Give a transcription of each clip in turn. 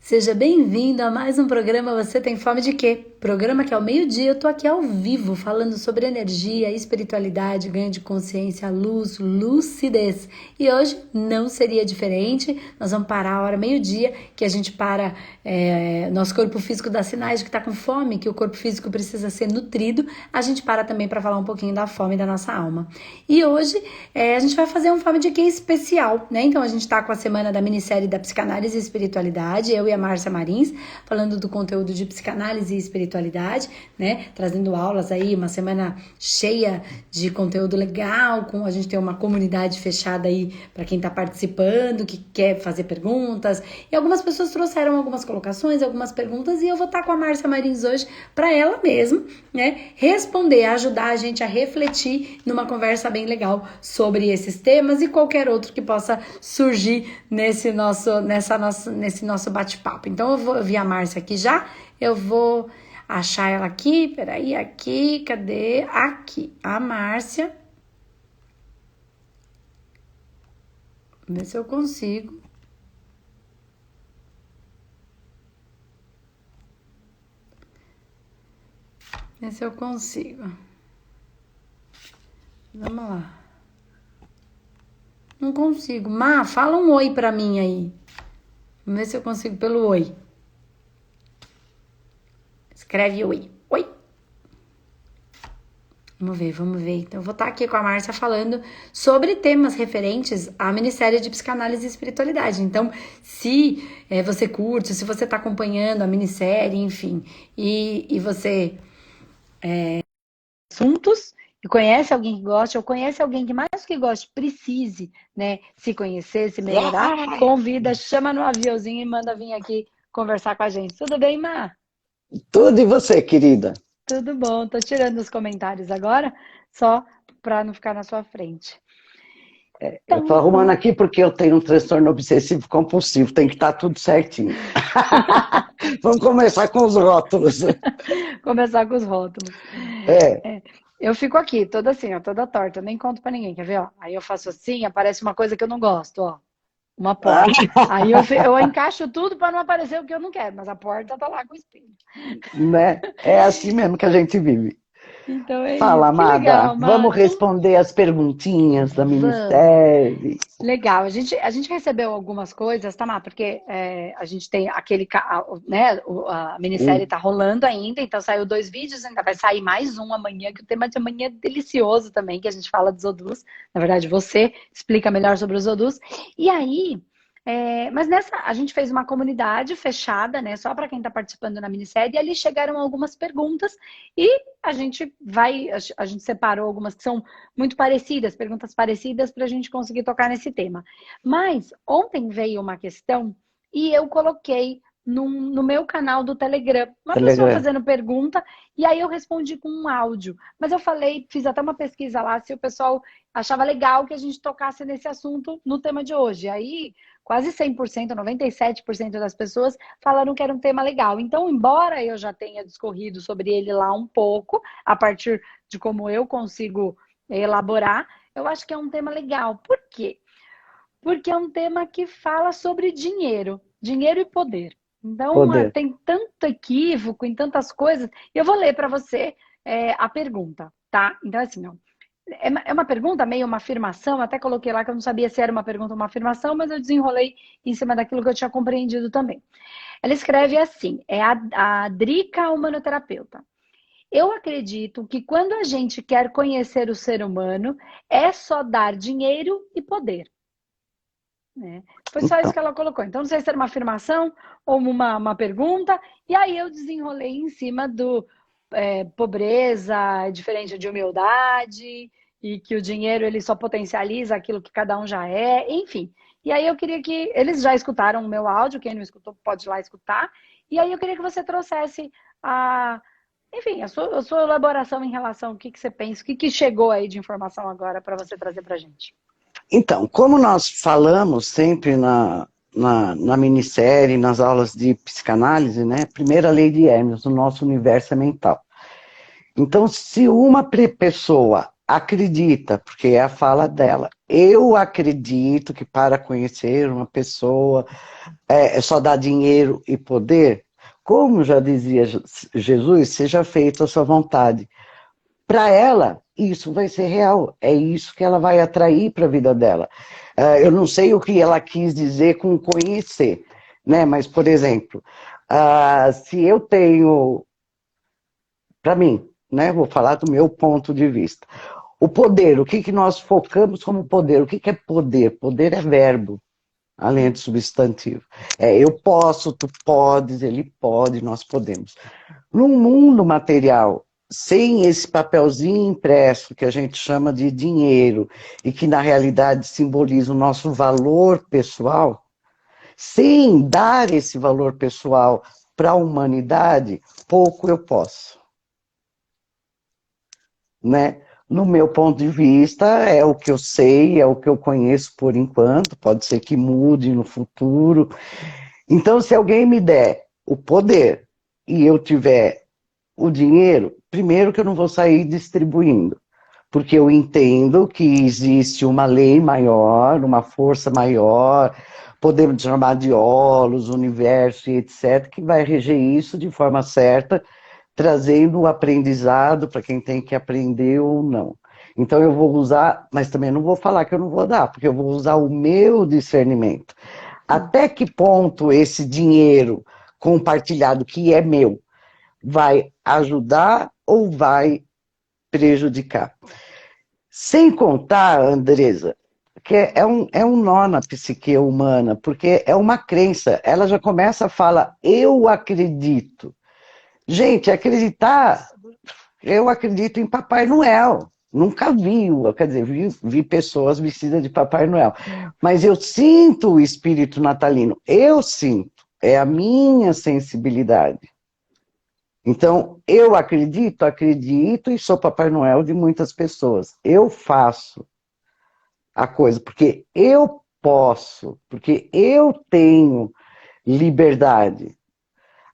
Seja bem-vindo a mais um programa Você Tem Fome de Quê? Programa que ao meio-dia eu tô aqui ao vivo falando sobre energia, espiritualidade, ganho de consciência, luz, lucidez. E hoje não seria diferente, nós vamos parar a hora meio-dia, que a gente para, nosso corpo físico dá sinais de que tá com fome, que o corpo físico precisa ser nutrido, a gente para também para falar um pouquinho da fome da nossa alma. E hoje a gente vai fazer um Fome de Quê especial, né? Então a gente tá com a semana da minissérie da psicanálise e espiritualidade, eu e a Márcia Marins, falando do conteúdo de psicanálise e espiritualidade, né? Trazendo aulas aí, uma semana cheia de conteúdo legal, a gente tem uma comunidade fechada aí para quem tá participando, que quer fazer perguntas. E algumas pessoas trouxeram algumas colocações, algumas perguntas, e eu vou estar com a Márcia Marins hoje para ela mesma, né? Responder, ajudar a gente a refletir numa conversa bem legal sobre esses temas e qualquer outro que possa surgir nesse nosso bate-papo. Então eu vou ver a Márcia aqui já, eu vou achar ela aqui, peraí, aqui, cadê? Aqui, a Márcia. Ver se eu consigo. Ver se eu consigo. Vamos lá. Não consigo. Má, fala um oi pra mim aí. Vamos ver se eu consigo pelo oi. Escreve oi. Oi. Vamos ver. Então, eu vou estar aqui com a Márcia falando sobre temas referentes à minissérie de psicanálise e espiritualidade. Então, se você curte, se você está acompanhando a minissérie, enfim, e você assuntos e conhece alguém que goste, ou conhece alguém que mais que goste, precise, né, se conhecer, se melhorar, convida, chama no aviãozinho e manda vir aqui conversar com a gente. Tudo bem, Má? Tudo e você, querida? Tudo bom, tô tirando os comentários agora, só para não ficar na sua frente. Eu tô Então, arrumando aqui porque eu tenho um transtorno obsessivo compulsivo, tem que estar tudo certinho. Vamos começar com os rótulos. começar com os rótulos. É. Eu fico aqui, toda assim, ó, toda torta, eu nem conto pra ninguém, quer ver, ó? Aí eu faço assim, aparece uma coisa que eu não gosto, ó. Uma porta. Aí eu encaixo tudo para não aparecer o que eu não quero, mas a porta tá lá com o espelho. Né? É assim mesmo que a gente vive. Então é Fala, isso. Que amada, legal, vamos Mato. responder as perguntinhas da Vamos. minissérie. Legal. A gente recebeu algumas coisas, tá, Má? Porque a gente tem né? A minissérie Hum, tá rolando ainda, então saiu 2 vídeos, ainda vai sair mais um amanhã, que o tema de amanhã é delicioso também, que a gente fala dos odus. Na verdade, você explica melhor sobre os odus. E aí, mas nessa, a gente fez uma comunidade fechada, né? Só para quem está participando na minissérie, e ali chegaram algumas perguntas e a gente separou algumas que são muito parecidas, perguntas parecidas para a gente conseguir tocar nesse tema. Mas ontem veio uma questão e eu coloquei no meu canal do Telegram, uma pessoa Telegram. fazendo pergunta, e aí eu respondi com um áudio. Mas eu falei, fiz até uma pesquisa lá, se o pessoal achava legal que a gente tocasse nesse assunto no tema de hoje. Aí quase 100%, 97% das pessoas falaram que era um tema legal. Então, embora eu já tenha discorrido sobre ele lá um pouco, a partir de como eu consigo elaborar, eu acho que é um tema legal. Por quê? Porque é um tema que fala sobre dinheiro, dinheiro e poder. Então, Poder. tem tanto equívoco em tantas coisas. Eu vou ler para você a pergunta, tá? Então, assim, ó, é uma pergunta, meio uma afirmação, até coloquei lá que eu não sabia se era uma pergunta ou uma afirmação, mas eu desenrolei em cima daquilo que eu tinha compreendido também. Ela escreve assim, é a Drica, humanoterapeuta. Eu acredito que quando a gente quer conhecer o ser humano, é só dar dinheiro e poder, né? Foi só isso Então, que ela colocou. Então, não sei se era uma afirmação ou uma pergunta, e aí eu desenrolei em cima do pobreza é diferente de humildade, e que o dinheiro ele só potencializa aquilo que cada um já é, enfim. E aí eu queria que eles já escutaram o meu áudio, quem não escutou pode ir lá escutar. E aí eu queria que você trouxesse enfim, a sua elaboração em relação ao que você pensa, o que chegou aí de informação agora para você trazer para a gente. como nós falamos sempre na minissérie, nas aulas de psicanálise, né? Primeira lei de Hermes, o nosso universo é mental. Então, se uma pessoa acredita, porque é a fala dela. Eu acredito que para conhecer uma pessoa é só dar dinheiro e poder. Como já dizia Jesus, seja feita a sua vontade. Para ela, isso vai ser real. É isso que ela vai atrair para a vida dela. Eu não sei o que ela quis dizer com conhecer, né? Mas, por exemplo, se eu tenho, para mim, né? Vou falar do meu ponto de vista. O poder, o que, que nós focamos como poder? O que, que é poder? Poder é verbo, além de substantivo. Eu posso, tu podes, ele pode, nós podemos. No mundo material, sem esse papelzinho impresso que a gente chama de dinheiro e que na realidade simboliza o nosso valor pessoal, sem dar esse valor pessoal para a humanidade, pouco eu posso, né? No meu ponto de vista, é o que eu sei, é o que eu conheço por enquanto, pode ser que mude no futuro. Então, se alguém me der o poder e eu tiver o dinheiro, primeiro que eu não vou sair distribuindo, porque eu entendo que existe uma lei maior, uma força maior, podemos chamar de holos, universo e etc., que vai reger isso de forma certa, trazendo o aprendizado para quem tem que aprender ou não. Então eu vou usar, mas também não vou falar que eu não vou dar, porque eu vou usar o meu discernimento. Até que ponto esse dinheiro compartilhado, que é meu, vai ajudar ou vai prejudicar? Sem contar, Andresa, que é um nó na psique humana, porque é uma crença. Ela já começa a falar, eu acredito. Gente, acreditar, eu acredito em Papai Noel. Nunca vi, quer dizer, vi pessoas vestidas de Papai Noel. Mas eu sinto o espírito natalino, eu sinto, é a minha sensibilidade. Então, eu acredito e sou Papai Noel de muitas pessoas. Eu faço a coisa porque eu posso, porque eu tenho liberdade.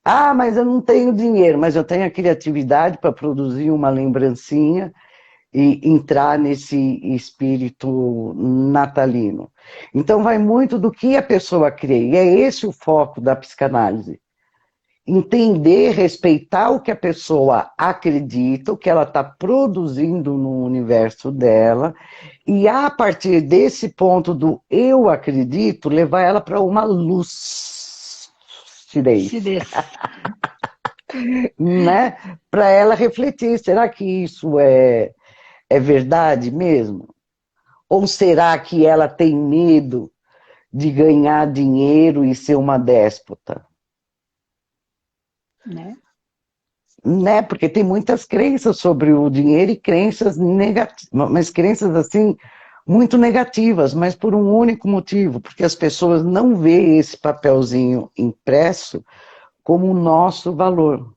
Ah, mas eu não tenho dinheiro, mas eu tenho a criatividade para produzir uma lembrancinha e entrar nesse espírito natalino. Então, vai muito do que a pessoa crê, e é esse o foco da psicanálise. Entender, respeitar o que a pessoa acredita, o que ela está produzindo no universo dela, e a partir desse ponto do eu acredito, levar ela para uma lucidez, né? Para ela refletir, será que isso é verdade mesmo? Ou será que ela tem medo de ganhar dinheiro e ser uma déspota? Né? Porque tem muitas crenças sobre o dinheiro e crenças negativas, mas crenças assim muito negativas, mas por um único motivo, porque as pessoas não veem esse papelzinho impresso como o nosso valor.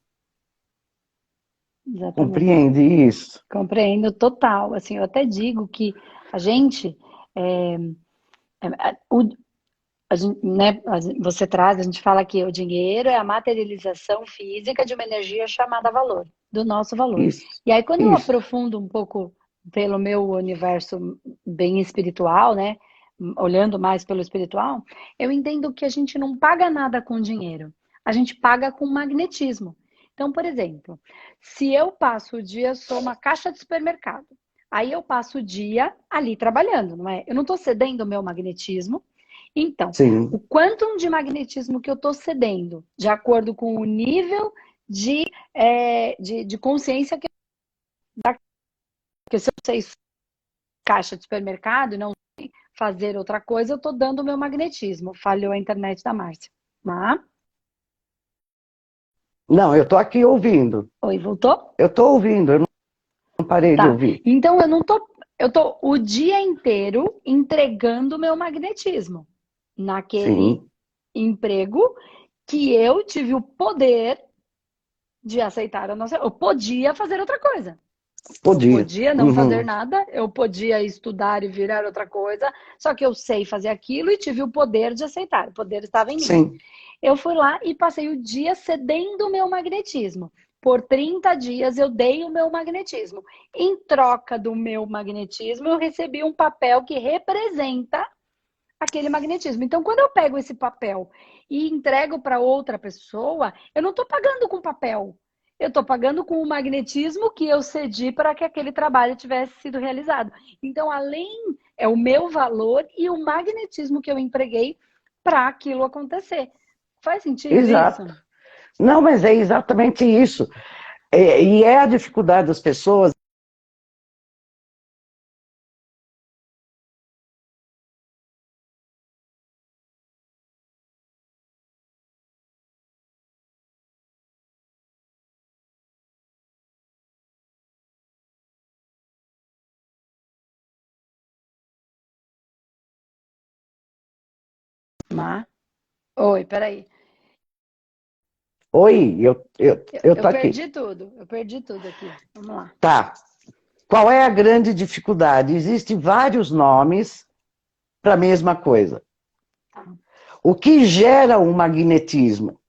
Exatamente. Compreende isso? Compreendo total. Assim, eu até digo que a gente, o, né, você traz, a gente fala que o dinheiro é a materialização física de uma energia chamada valor, do nosso valor. Isso. E aí, quando eu Isso. aprofundo um pouco pelo meu universo bem espiritual, né, olhando mais pelo espiritual, eu entendo que a gente não paga nada com dinheiro, a gente paga com magnetismo. Então, por exemplo, se eu passo o dia, sou uma caixa de supermercado, aí eu passo o dia ali trabalhando, não é? Eu não estou cedendo o meu magnetismo. Então, Sim. o quantum de magnetismo que eu estou cedendo, de acordo com o nível de consciência que eu... Porque se eu sei caixa de supermercado e não sei fazer outra coisa, eu estou dando o meu magnetismo. Falhou a internet da Márcia. Mas... Não, eu estou aqui ouvindo. Oi, voltou? Eu estou ouvindo, eu não parei de ouvir. Então, eu não tô... Eu tô o dia inteiro entregando o meu magnetismo naquele emprego que eu tive o poder de aceitar. Eu podia fazer outra coisa. Podia. Eu podia não fazer nada, eu podia estudar e virar outra coisa, só que eu sei fazer aquilo e tive o poder de aceitar. O poder estava em mim. Sim. Eu fui lá e passei o dia cedendo o meu magnetismo. por 30 dias eu dei o meu magnetismo. Em troca do meu magnetismo, eu recebi um papel que representa aquele magnetismo. Então, quando eu pego esse papel e entrego para outra pessoa, eu não estou pagando com papel. Eu estou pagando com o magnetismo que eu cedi para que aquele trabalho tivesse sido realizado. Então, além é o meu valor e o magnetismo que eu empreguei para aquilo acontecer. Faz sentido isso? Exato. Não, mas é exatamente isso. E é a dificuldade das pessoas. Mas... Oi, peraí. Oi, eu tô aqui. Eu perdi tudo aqui. Vamos lá. Tá. Qual é a grande dificuldade? Existem vários nomes para a mesma coisa. O que gera um magnetismo?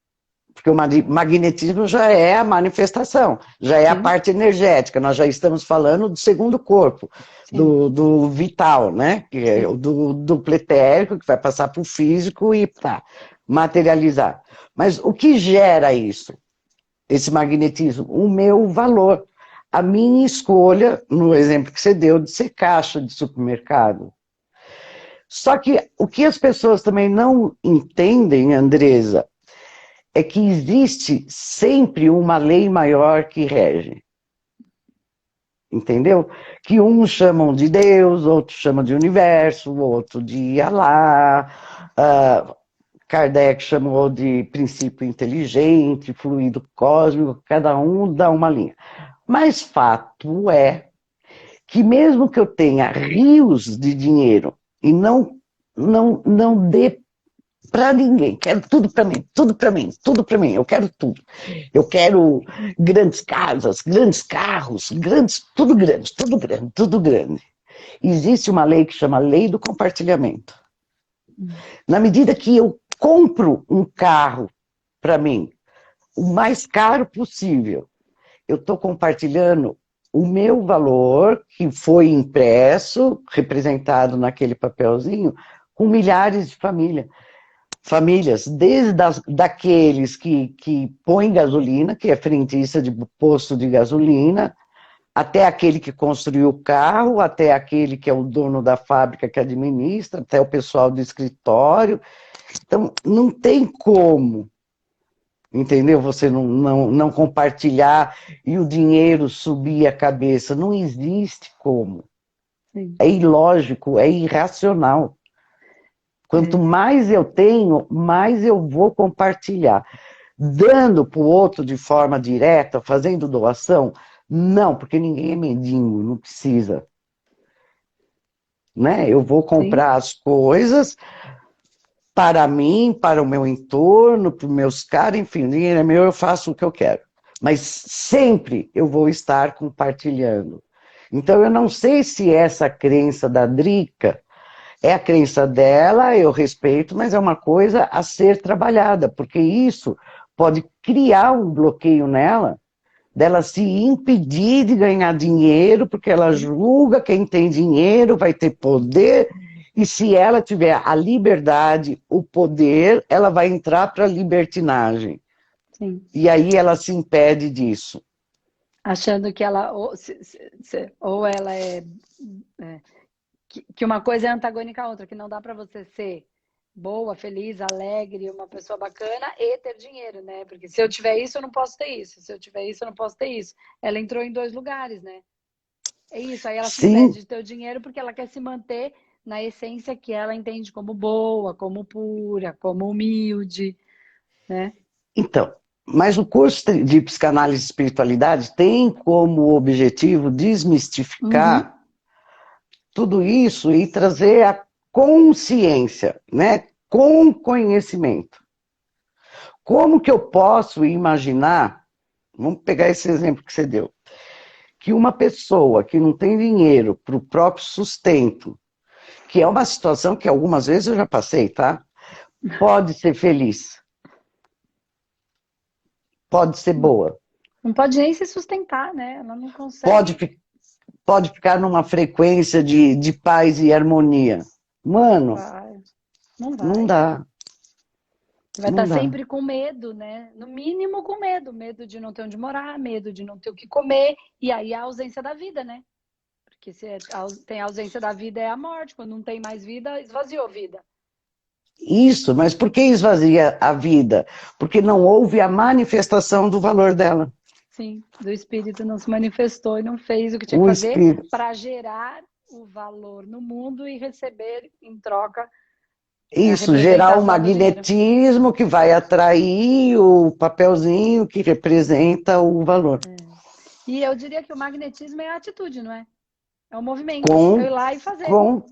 Porque o magnetismo já é a manifestação, já é a Sim, parte energética, nós já estamos falando do segundo corpo, sim, do vital, né? Que é o sim. do pretérico, que vai passar para o físico e tá, materializar. Mas o que gera isso, esse magnetismo? O meu valor, a minha escolha, no exemplo que você deu, de ser caixa de supermercado. Só que o que as pessoas também não entendem, Andresa, é que existe sempre uma lei maior que rege. Entendeu? Que uns chamam de Deus, outros chamam de universo, outro de Alá, Kardec chamou de princípio inteligente, fluido cósmico, cada um dá uma linha. Mas fato é que mesmo que eu tenha rios de dinheiro e não dê para ninguém, quero tudo para mim, tudo para mim, tudo para mim, eu quero tudo. Eu quero grandes casas, grandes carros, grandes, tudo grande, tudo grande, tudo grande. Existe uma lei que chama Lei do Compartilhamento. Na medida que eu compro um carro para mim, o mais caro possível, eu estou compartilhando o meu valor, que foi impresso, representado naquele papelzinho, com milhares de famílias, desde daqueles que põem gasolina, que é frentista de posto de gasolina, até aquele que construiu o carro, até aquele que é o dono da fábrica que administra, até o pessoal do escritório. Então, não tem como, entendeu? Você não compartilhar e o dinheiro subir a cabeça. Não existe como. Sim. É ilógico, é irracional. Quanto É, mais eu tenho, mais eu vou compartilhar. Dando para o outro de forma direta, fazendo doação, não, porque ninguém é mendigo, não precisa. Né? Eu vou sim, comprar as coisas para mim, para o meu entorno, para os meus caras, enfim, o dinheiro é meu, eu faço o que eu quero. Mas sempre eu vou estar compartilhando. Então eu não sei se essa crença da Drica é a crença dela, eu respeito, mas é uma coisa a ser trabalhada, porque isso pode criar um bloqueio nela, dela se impedir de ganhar dinheiro, porque ela sim, julga quem tem dinheiro vai ter poder, e se ela tiver a liberdade, o poder, ela vai entrar para a libertinagem. sim. E aí ela se impede disso. Achando que ela ou ela que uma coisa é antagônica à outra, que não dá para você ser boa, feliz, alegre, uma pessoa bacana e ter dinheiro, né? Porque se eu tiver isso, eu não posso ter isso. Se eu tiver isso, eu não posso ter isso. Ela entrou em dois lugares, né? É isso. Aí ela se impede Sim, de ter o dinheiro porque ela quer se manter na essência que ela entende como boa, como pura, como humilde, né? então, mas o curso de psicanálise e espiritualidade tem como objetivo Uhum. desmistificar tudo isso e trazer a consciência, né? Com conhecimento. Como que eu posso imaginar, vamos pegar esse exemplo que você deu, que uma pessoa que não tem dinheiro para o próprio sustento, que é uma situação que algumas vezes eu já passei, tá? Pode ser feliz, pode ser boa. Não pode nem se sustentar, né? Ela não Pode, consegue. pode ficar numa frequência de paz e harmonia. Não Mano, vai, não não vai. dá, Vai estar não dá. sempre com medo, né? No mínimo com medo. Medo de não ter onde morar, medo de não ter o que comer. E aí a ausência da vida, né? Porque se tem a ausência da vida é a morte. Quando não tem mais vida, esvaziou a vida. Isso, mas por que esvazia a vida? Porque não houve a manifestação do valor dela. Sim, do espírito não se manifestou e não fez o que tinha que O fazer espírito. para gerar o valor no mundo e receber em troca a Isso, gerar o representação do dinheiro. magnetismo que vai atrair o papelzinho que representa o valor. E eu diria que o magnetismo é a atitude, não é? É o movimento. É Com, ir lá e fazer. com,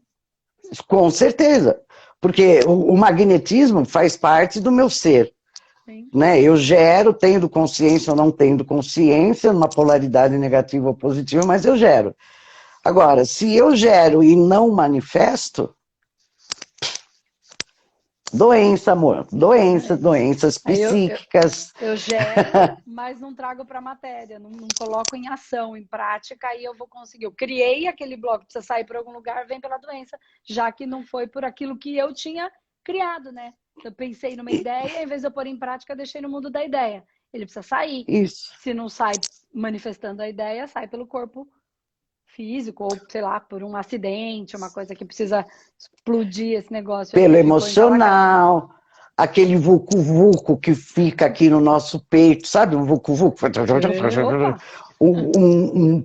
com certeza. Porque o magnetismo faz parte do meu ser. Sim. Né? Eu gero, tendo consciência ou não tendo consciência, numa polaridade negativa ou positiva, mas eu gero. Agora, se eu gero e não manifesto, doença, amor. Doença, doenças Aí psíquicas. eu gero, mas não trago para a matéria, não coloco em ação, em prática, aí eu vou conseguir. Eu criei aquele bloco, precisa sair por algum lugar, vem pela doença, já que não foi por aquilo que eu tinha criado, né? Eu pensei numa ideia, em vez de eu pôr em prática, eu deixei no mundo da ideia. Ele precisa sair. Isso. Se não sai manifestando a ideia, sai pelo corpo físico, ou sei lá, por um acidente, uma coisa que precisa explodir esse negócio aí, Pelo que ficou entalacrado. emocional, aquele vucu-vucu que fica aqui no nosso peito, sabe? Um vucu-vucu. Opa!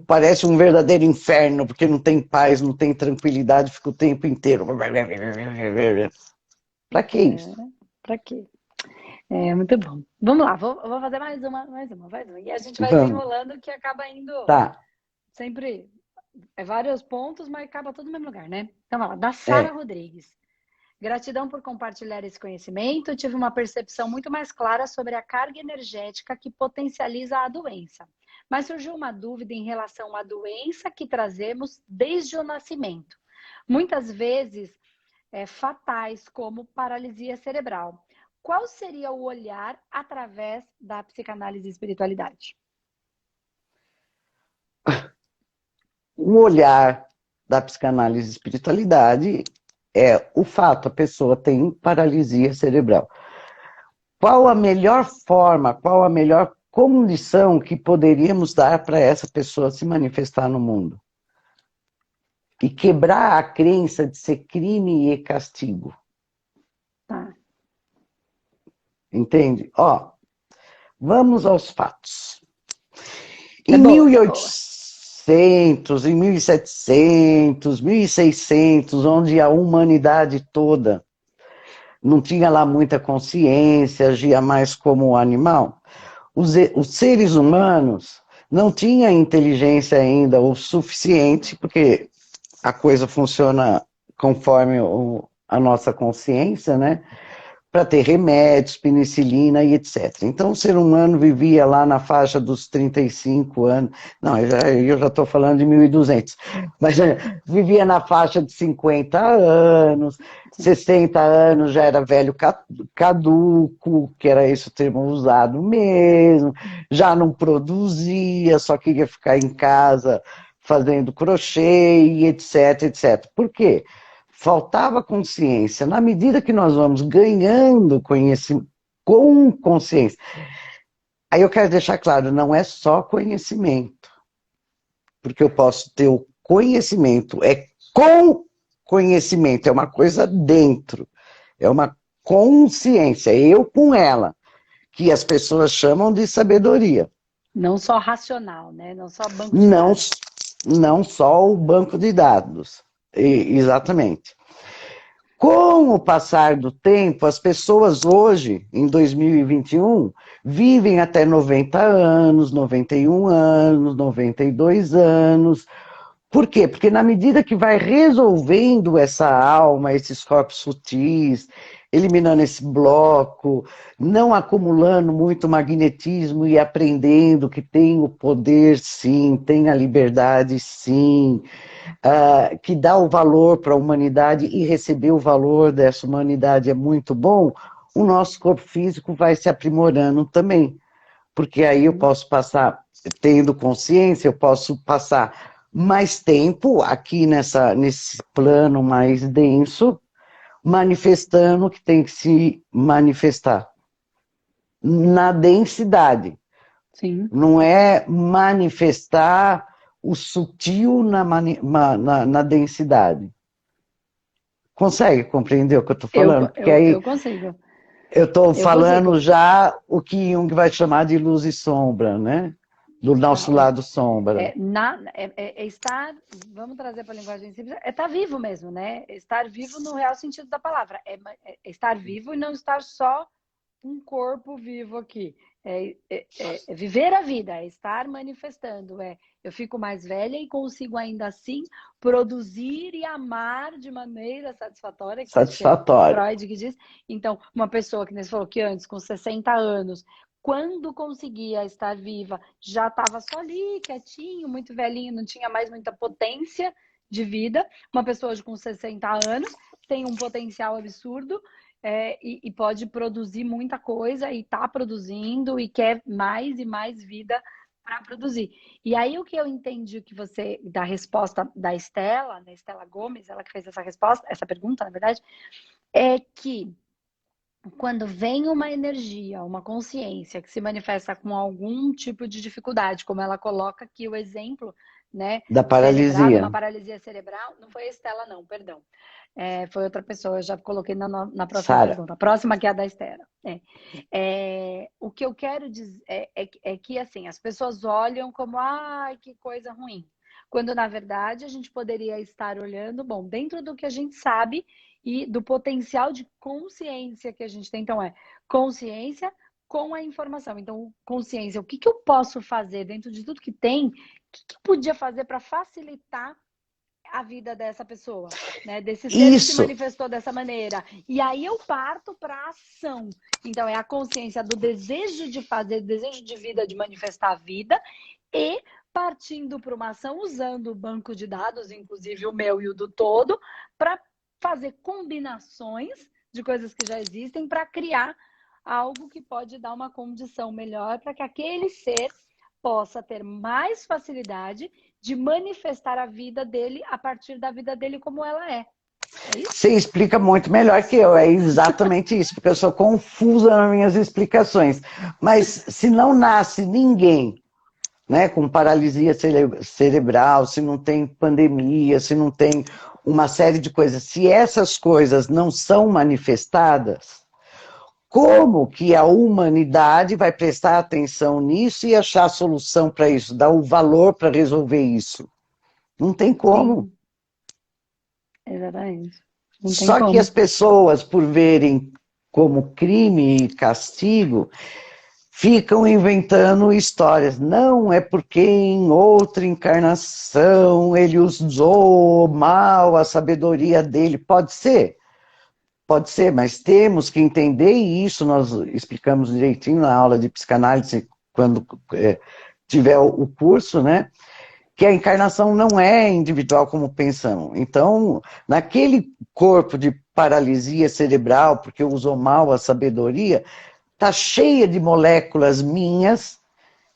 Parece um verdadeiro inferno, porque não tem paz, não tem tranquilidade, fica o tempo inteiro. Para que isso? Pra quê? É muito bom. Vamos lá, vou fazer mais uma. E a gente vai Vamos. desenrolando que acaba indo Tá. sempre vários pontos, mas acaba tudo no mesmo lugar, né? Então, vai lá, da Sara É. Rodrigues. Gratidão por compartilhar esse conhecimento. Eu tive uma percepção muito mais clara sobre a carga energética que potencializa a doença. Mas surgiu uma dúvida em relação à doença que trazemos desde o nascimento. Muitas vezes fatais, como paralisia cerebral. Qual seria o olhar através da psicanálise e espiritualidade? O olhar da psicanálise e espiritualidade é o fato, a pessoa tem paralisia cerebral. Qual a melhor forma, qual a melhor condição que poderíamos dar para essa pessoa se manifestar no mundo? E quebrar a crença de ser crime e castigo. Tá. Entende? Ó, vamos aos fatos. É Em boa, é 1800, em 1700, 1600, onde a humanidade toda não tinha lá muita consciência, agia mais como animal, os seres humanos não tinham inteligência ainda o suficiente, porque a coisa funciona conforme a nossa consciência, né? Para ter remédios, penicilina e etc. Então, o ser humano vivia lá na faixa dos 35 anos, não, eu já estou falando de 1200, mas vivia na faixa de 50 anos, 60 anos já era velho caduco, que era esse o termo usado mesmo, já não produzia, só queria ficar em casa fazendo crochê e etc, etc. Por quê? Faltava consciência. Na medida que nós vamos ganhando conhecimento, com consciência, aí eu quero deixar claro, não é só conhecimento, porque eu posso ter o conhecimento, é com conhecimento, é uma coisa dentro, é uma consciência, eu com ela, que as pessoas chamam de sabedoria. Não só racional, né? Não só banco de Não, dados. não só o banco de dados, exatamente. Com o passar do tempo, as pessoas hoje, em 2021, vivem até 90 anos, 91 anos, 92 anos. Por quê? Porque na medida que vai resolvendo essa alma, esses corpos sutis, eliminando esse bloco, não acumulando muito magnetismo e aprendendo que tem o poder sim, tem a liberdade sim, que dá o valor para a humanidade e receber o valor dessa humanidade é muito bom, o nosso corpo físico vai se aprimorando também. porque aí eu posso passar, tendo consciência, eu posso passar mais tempo aqui nesse plano mais denso, manifestando o que tem que se manifestar. Na densidade. Sim. Não é manifestar o sutil na densidade. Consegue compreender o que eu estou Eu, falando? Porque eu, aí eu consigo. eu estou Eu consigo. falando já o que Jung vai chamar de luz e sombra, né? Do Ah, nosso lado sombra. é estar, vamos trazer para a linguagem simples, é estar vivo mesmo, né? Estar vivo no real sentido da palavra. É estar vivo e não estar só um corpo vivo aqui. É viver a vida, é estar manifestando. Eu fico mais velha e consigo ainda assim produzir e amar de maneira satisfatória, que acho que é Satisfatório. Freud que diz. Então, uma pessoa que você falou que antes, com 60 anos, quando conseguia estar viva, já estava só ali, quietinho, muito velhinho, não tinha mais muita potência de vida. Uma pessoa com 60 anos tem um potencial absurdo, e pode produzir muita coisa e está produzindo e quer mais e mais vida para produzir. E aí o que eu entendi que você da resposta da Estela Gomes, ela que fez essa resposta, essa pergunta, na verdade, é que quando vem uma energia, uma consciência que se manifesta com algum tipo de dificuldade, como ela coloca aqui o exemplo, né, Da cerebral, de paralisia. uma paralisia cerebral, não foi a Estela, não, perdão. Foi outra pessoa, eu já coloquei na próxima Sara. pergunta. A próxima que é a da Estela. O que eu quero dizer é que assim, as pessoas olham como, ai, que coisa ruim. Quando, na verdade, a gente poderia estar olhando, bom, dentro do que a gente sabe e do potencial de consciência que a gente tem. Então, consciência com a informação. Então, consciência, o que eu posso fazer dentro de tudo que tem? O que podia fazer para facilitar a vida dessa pessoa, né? Desse ser que se Isso. manifestou dessa maneira. E aí eu parto para a ação. Então, é a consciência do desejo de fazer, do desejo de vida, de manifestar a vida, e partindo para uma ação, usando o banco de dados, inclusive o meu e o do todo, para fazer combinações de coisas que já existem para criar algo que pode dar uma condição melhor para que aquele ser possa ter mais facilidade de manifestar a vida dele a partir da vida dele como ela é. É isso? Você explica muito melhor que eu, é exatamente isso, porque eu sou confusa nas minhas explicações. Mas se não nasce ninguém, né, com paralisia cerebral, se não tem pandemia, se não tem uma série de coisas, se essas coisas não são manifestadas, como que a humanidade vai prestar atenção nisso e achar a solução para isso, dar o valor para resolver isso? Não tem como. Sim, exatamente. Não tem Só que as como. pessoas, por verem como crime e castigo, ficam inventando histórias. Não, é porque em outra encarnação ele usou mal a sabedoria dele. Pode ser, mas temos que entender, e isso nós explicamos direitinho na aula de psicanálise, quando tiver o curso, né? Que a encarnação não é individual como pensamos. Então, naquele corpo de paralisia cerebral, porque usou mal a sabedoria, está cheia de moléculas minhas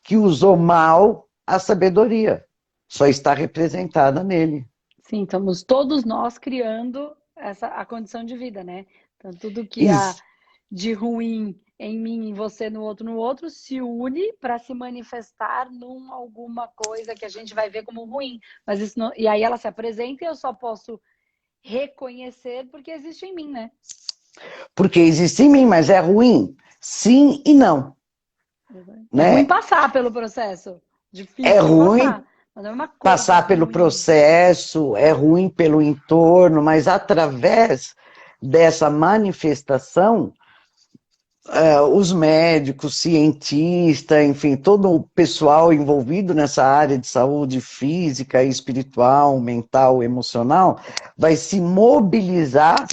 que usou mal a sabedoria. Só está representada nele. Sim, estamos todos nós criando a condição de vida, né? Então, tudo que há Isso. de ruim em mim, em você, no outro, se une para se manifestar num alguma coisa que a gente vai ver como ruim. Mas isso não, e aí ela se apresenta e eu só posso reconhecer porque existe em mim, né? Porque existe em mim, mas é ruim? Sim e não. É ruim Né? passar pelo processo. É Difícil ruim passar. Mas não é uma coisa passar pelo ruim. processo, é ruim pelo entorno, mas através dessa manifestação, os médicos, cientistas, enfim, todo o pessoal envolvido nessa área de saúde física, espiritual, mental, emocional, vai se mobilizar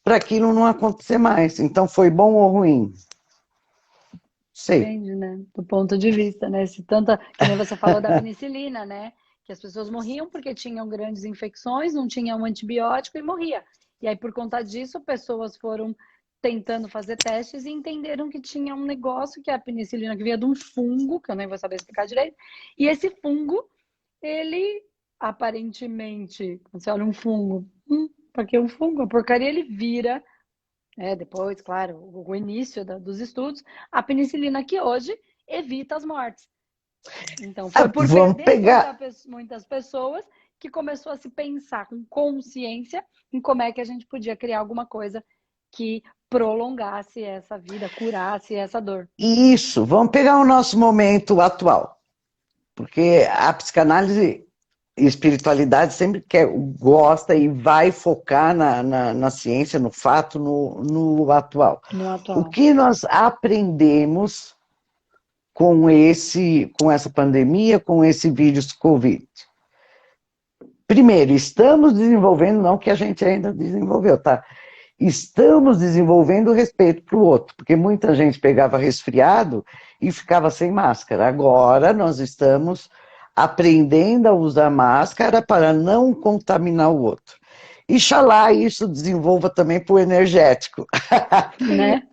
para aquilo não acontecer mais. Então, foi bom ou ruim? Sei. Depende, né? Do ponto de vista, né? Se tanta, que nem você falou da penicilina, né? Que as pessoas morriam porque tinham grandes infecções, não tinham um antibiótico e morria. E aí, por conta disso, pessoas foram tentando fazer testes e entenderam que tinha um negócio, que é a penicilina, que vinha de um fungo, que eu nem vou saber explicar direito, e esse fungo, ele aparentemente, quando você olha um fungo, pra que um fungo? A porcaria ele vira, depois, claro, o início dos estudos, a penicilina que hoje evita as mortes. Então, foi por Vamos perder pegar. muitas pessoas que começou a se pensar com consciência em como é que a gente podia criar alguma coisa que prolongasse essa vida, curasse essa dor. Isso, vamos pegar o nosso momento atual. Porque a psicanálise e espiritualidade sempre gosta e vai focar na ciência, no fato, no atual. No O atual. que nós aprendemos com essa pandemia, com esse vírus Covid? Primeiro, estamos desenvolvendo, não que a gente ainda desenvolveu, tá? Estamos desenvolvendo o respeito para o outro, porque muita gente pegava resfriado e ficava sem máscara. Agora nós estamos aprendendo a usar máscara para não contaminar o outro. Ixalá isso desenvolva também para o energético. Né?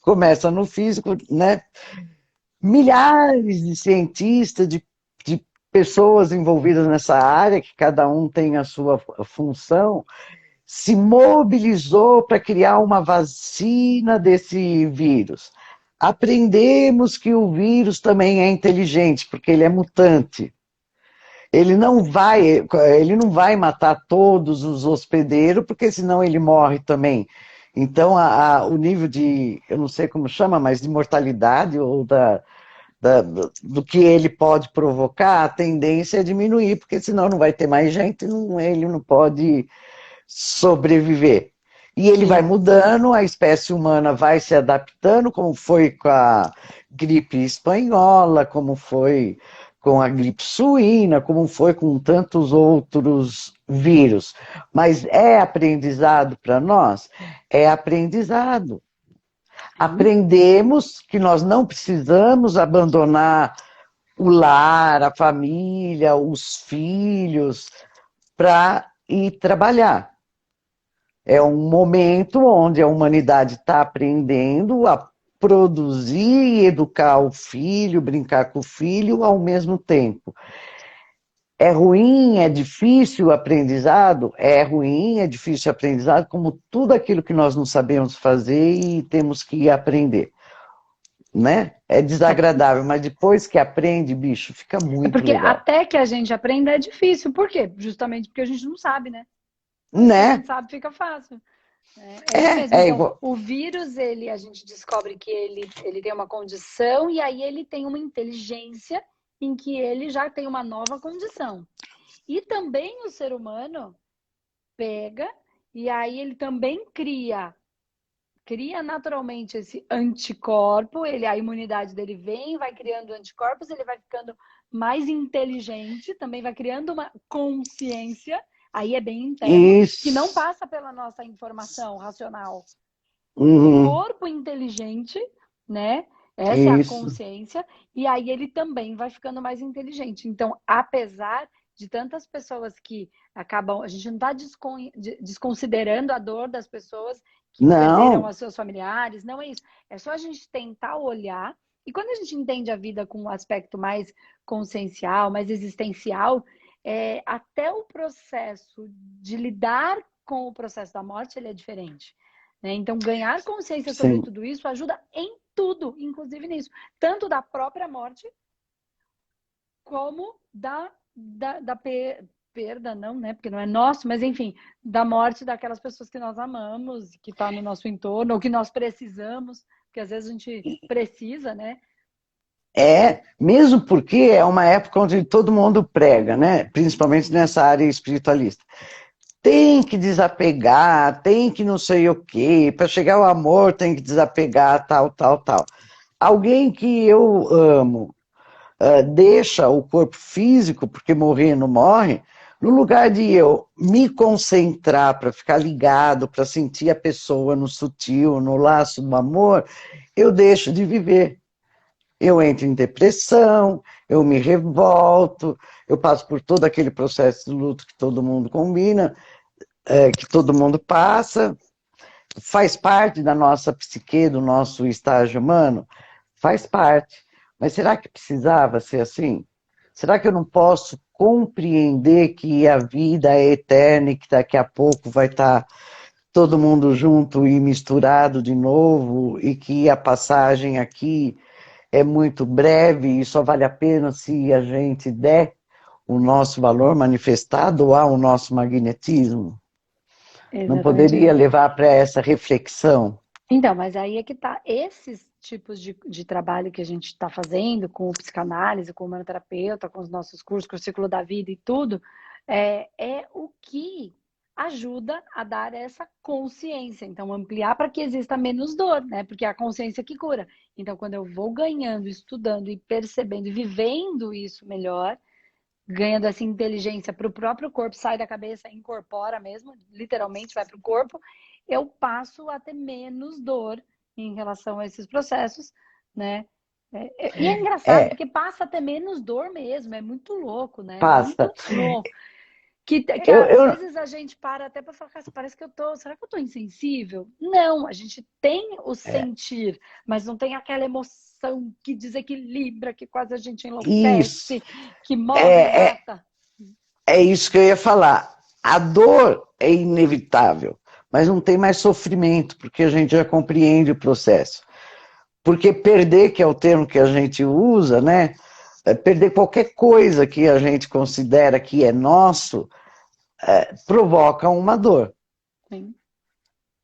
Começa no físico, né? Milhares de cientistas, de pessoas envolvidas nessa área, que cada um tem a sua função, se mobilizou para criar uma vacina desse vírus. Aprendemos que o vírus também é inteligente, porque ele é mutante. Ele não vai matar todos os hospedeiros, porque senão ele morre também. Então, o nível de, eu não sei como chama, mas de mortalidade ou do que ele pode provocar, a tendência é diminuir, porque senão não vai ter mais gente, ele não pode sobreviver. E ele vai mudando, a espécie humana vai se adaptando, como foi com a gripe espanhola, como foi com a gripe suína, como foi com tantos outros vírus. Mas é aprendizado para nós? É aprendizado. Aprendemos que nós não precisamos abandonar o lar, a família, os filhos, para ir trabalhar. É um momento onde a humanidade está aprendendo a produzir e educar o filho, brincar com o filho ao mesmo tempo. É ruim, é difícil o aprendizado? É ruim, é difícil o aprendizado, como tudo aquilo que nós não sabemos fazer e temos que aprender. Né? É desagradável, mas depois que aprende, bicho, fica muito Porque legal. até que a gente aprenda é difícil. Por quê? Justamente porque a gente não sabe, né? Se a Né? gente sabe, fica fácil. É isso mesmo. É Então, igual. o vírus, a gente descobre que ele tem uma condição e aí ele tem uma inteligência em que ele já tem uma nova condição. E também o ser humano pega e aí ele também cria naturalmente esse anticorpo, a imunidade dele vem, vai criando anticorpos, ele vai ficando mais inteligente, também vai criando uma consciência, aí é bem interno, Isso. que não passa pela nossa informação racional. O Uhum. corpo inteligente, né? Essa é a Isso. consciência, e aí ele também vai ficando mais inteligente. Então, apesar de tantas pessoas que acabam, a gente não está desconsiderando a dor das pessoas que perderam Não. os seus familiares, não é isso. É só a gente tentar olhar, e quando a gente entende a vida com um aspecto mais consciencial, mais existencial, até o processo de lidar com o processo da morte, ele é diferente. Né? Então, ganhar consciência sobre Sim. tudo isso ajuda em tudo, inclusive nisso. Tanto da própria morte, como da perda, não, né? Porque não é nosso, mas enfim, da morte daquelas pessoas que nós amamos, que está no nosso entorno, ou que nós precisamos, porque às vezes a gente precisa, né? Mesmo porque é uma época onde todo mundo prega, né? Principalmente nessa área espiritualista. Tem que desapegar, tem que não sei o quê, para chegar ao amor tem que desapegar, tal, tal, tal. Alguém que eu amo deixa o corpo físico, porque morrer não morre, no lugar de eu me concentrar para ficar ligado, para sentir a pessoa no sutil, no laço do amor, eu deixo de viver. Eu entro em depressão, eu me revolto, eu passo por todo aquele processo de luto que todo mundo combina, que todo mundo passa, faz parte da nossa psique, do nosso estágio humano? Faz parte. Mas será que precisava ser assim? Será que eu não posso compreender que a vida é eterna e que daqui a pouco vai estar todo mundo junto e misturado de novo e que a passagem aqui é muito breve e só vale a pena se a gente der o nosso valor manifestado ao nosso magnetismo? Não Exatamente. poderia levar para essa reflexão? Então, mas aí é que tá. Esses tipos de trabalho que a gente está fazendo com o psicanálise, com o humanoterapeuta, com os nossos cursos, com o ciclo da vida e tudo, é o que ajuda a dar essa consciência. Então, ampliar para que exista menos dor, né? Porque é a consciência que cura. Então, quando eu vou ganhando, estudando e percebendo e vivendo isso melhor, ganhando essa inteligência para o próprio corpo, sai da cabeça, incorpora mesmo, literalmente vai para o corpo, eu passo a ter menos dor em relação a esses processos, né? E é engraçado, É, porque passa a ter menos dor mesmo, é muito louco, né? passa. Muito louco. Que Eu, às eu, vezes a gente para até para falar, "Cara, parece que eu tô, será que eu tô insensível?" Não, a gente tem o sentir, mas não tem aquela emoção que desequilibra, que quase a gente isso. enlouquece, que move e É, é, mata. é isso que eu ia falar. A dor é inevitável, mas não tem mais sofrimento, porque a gente já compreende o processo. Porque perder, que é o termo que a gente usa, né? Perder qualquer coisa que a gente considera que é nosso, provoca uma dor. Sim.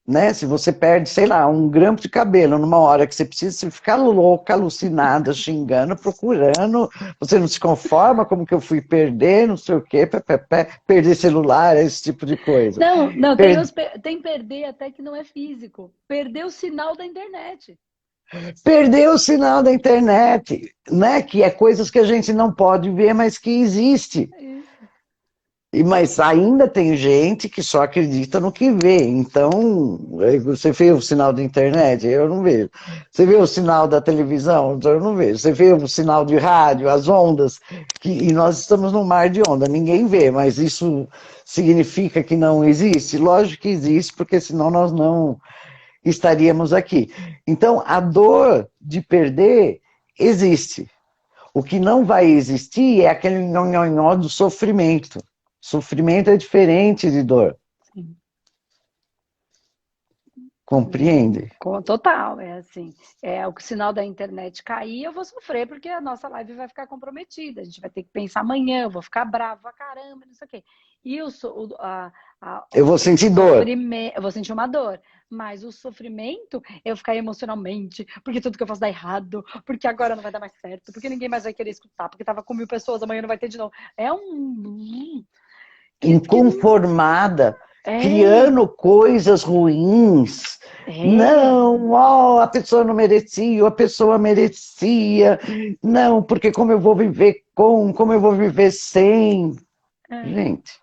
Né? Se você perde, sei lá, um grampo de cabelo numa hora que você precisa, você fica louca, alucinada, xingando, procurando, você não se conforma, como que eu fui perder, não sei o quê, perder celular, esse tipo de coisa. Não, não, Per tem perder até que não é físico. Perder o sinal da internet. Perder o sinal da internet, né? Que é coisas que a gente não pode ver, mas que existe. É isso. Mas ainda tem gente que só acredita no que vê. Então, você vê o sinal da internet? Eu não vejo. Você vê o sinal da televisão? Eu não vejo. Você vê o sinal de rádio, as ondas? E nós estamos num mar de onda, ninguém vê, mas isso significa que não existe? Lógico que existe, porque senão nós não estaríamos aqui. Então, a dor de perder existe. O que não vai existir é aquele nhonhonhó do sofrimento. Sofrimento é diferente de dor. Sim. Compreende? Total, é assim. É o sinal da internet cair, eu vou sofrer, porque a nossa live vai ficar comprometida. A gente vai ter que pensar amanhã, eu vou ficar bravo, caramba, não sei o quê. E Eu vou o sentir dor. sofrimento, eu vou sentir uma dor, mas o sofrimento, eu ficar emocionalmente, porque tudo que eu faço dá errado, porque agora não vai dar mais certo, porque ninguém mais vai querer escutar, porque tava com 1.000 pessoas, amanhã não vai ter de novo. É que Inconformada, é, criando coisas ruins. é. Não, ó, a pessoa não merecia, a pessoa merecia. Não, porque como eu vou viver com, como eu vou viver sem. É. Gente,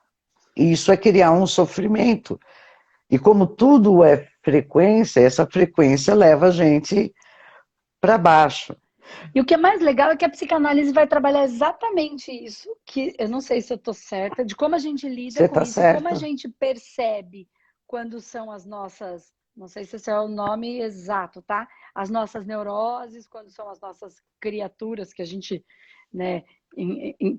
isso é criar um sofrimento. E como tudo é frequência, essa frequência leva a gente para baixo. E o que é mais legal é que a psicanálise vai trabalhar exatamente isso, que eu não sei se eu estou certa, de como a gente lida Você com está isso e como a certa? gente percebe quando são as nossas, não sei se esse é o nome exato, tá? As nossas neuroses, quando são as nossas criaturas que a gente, né,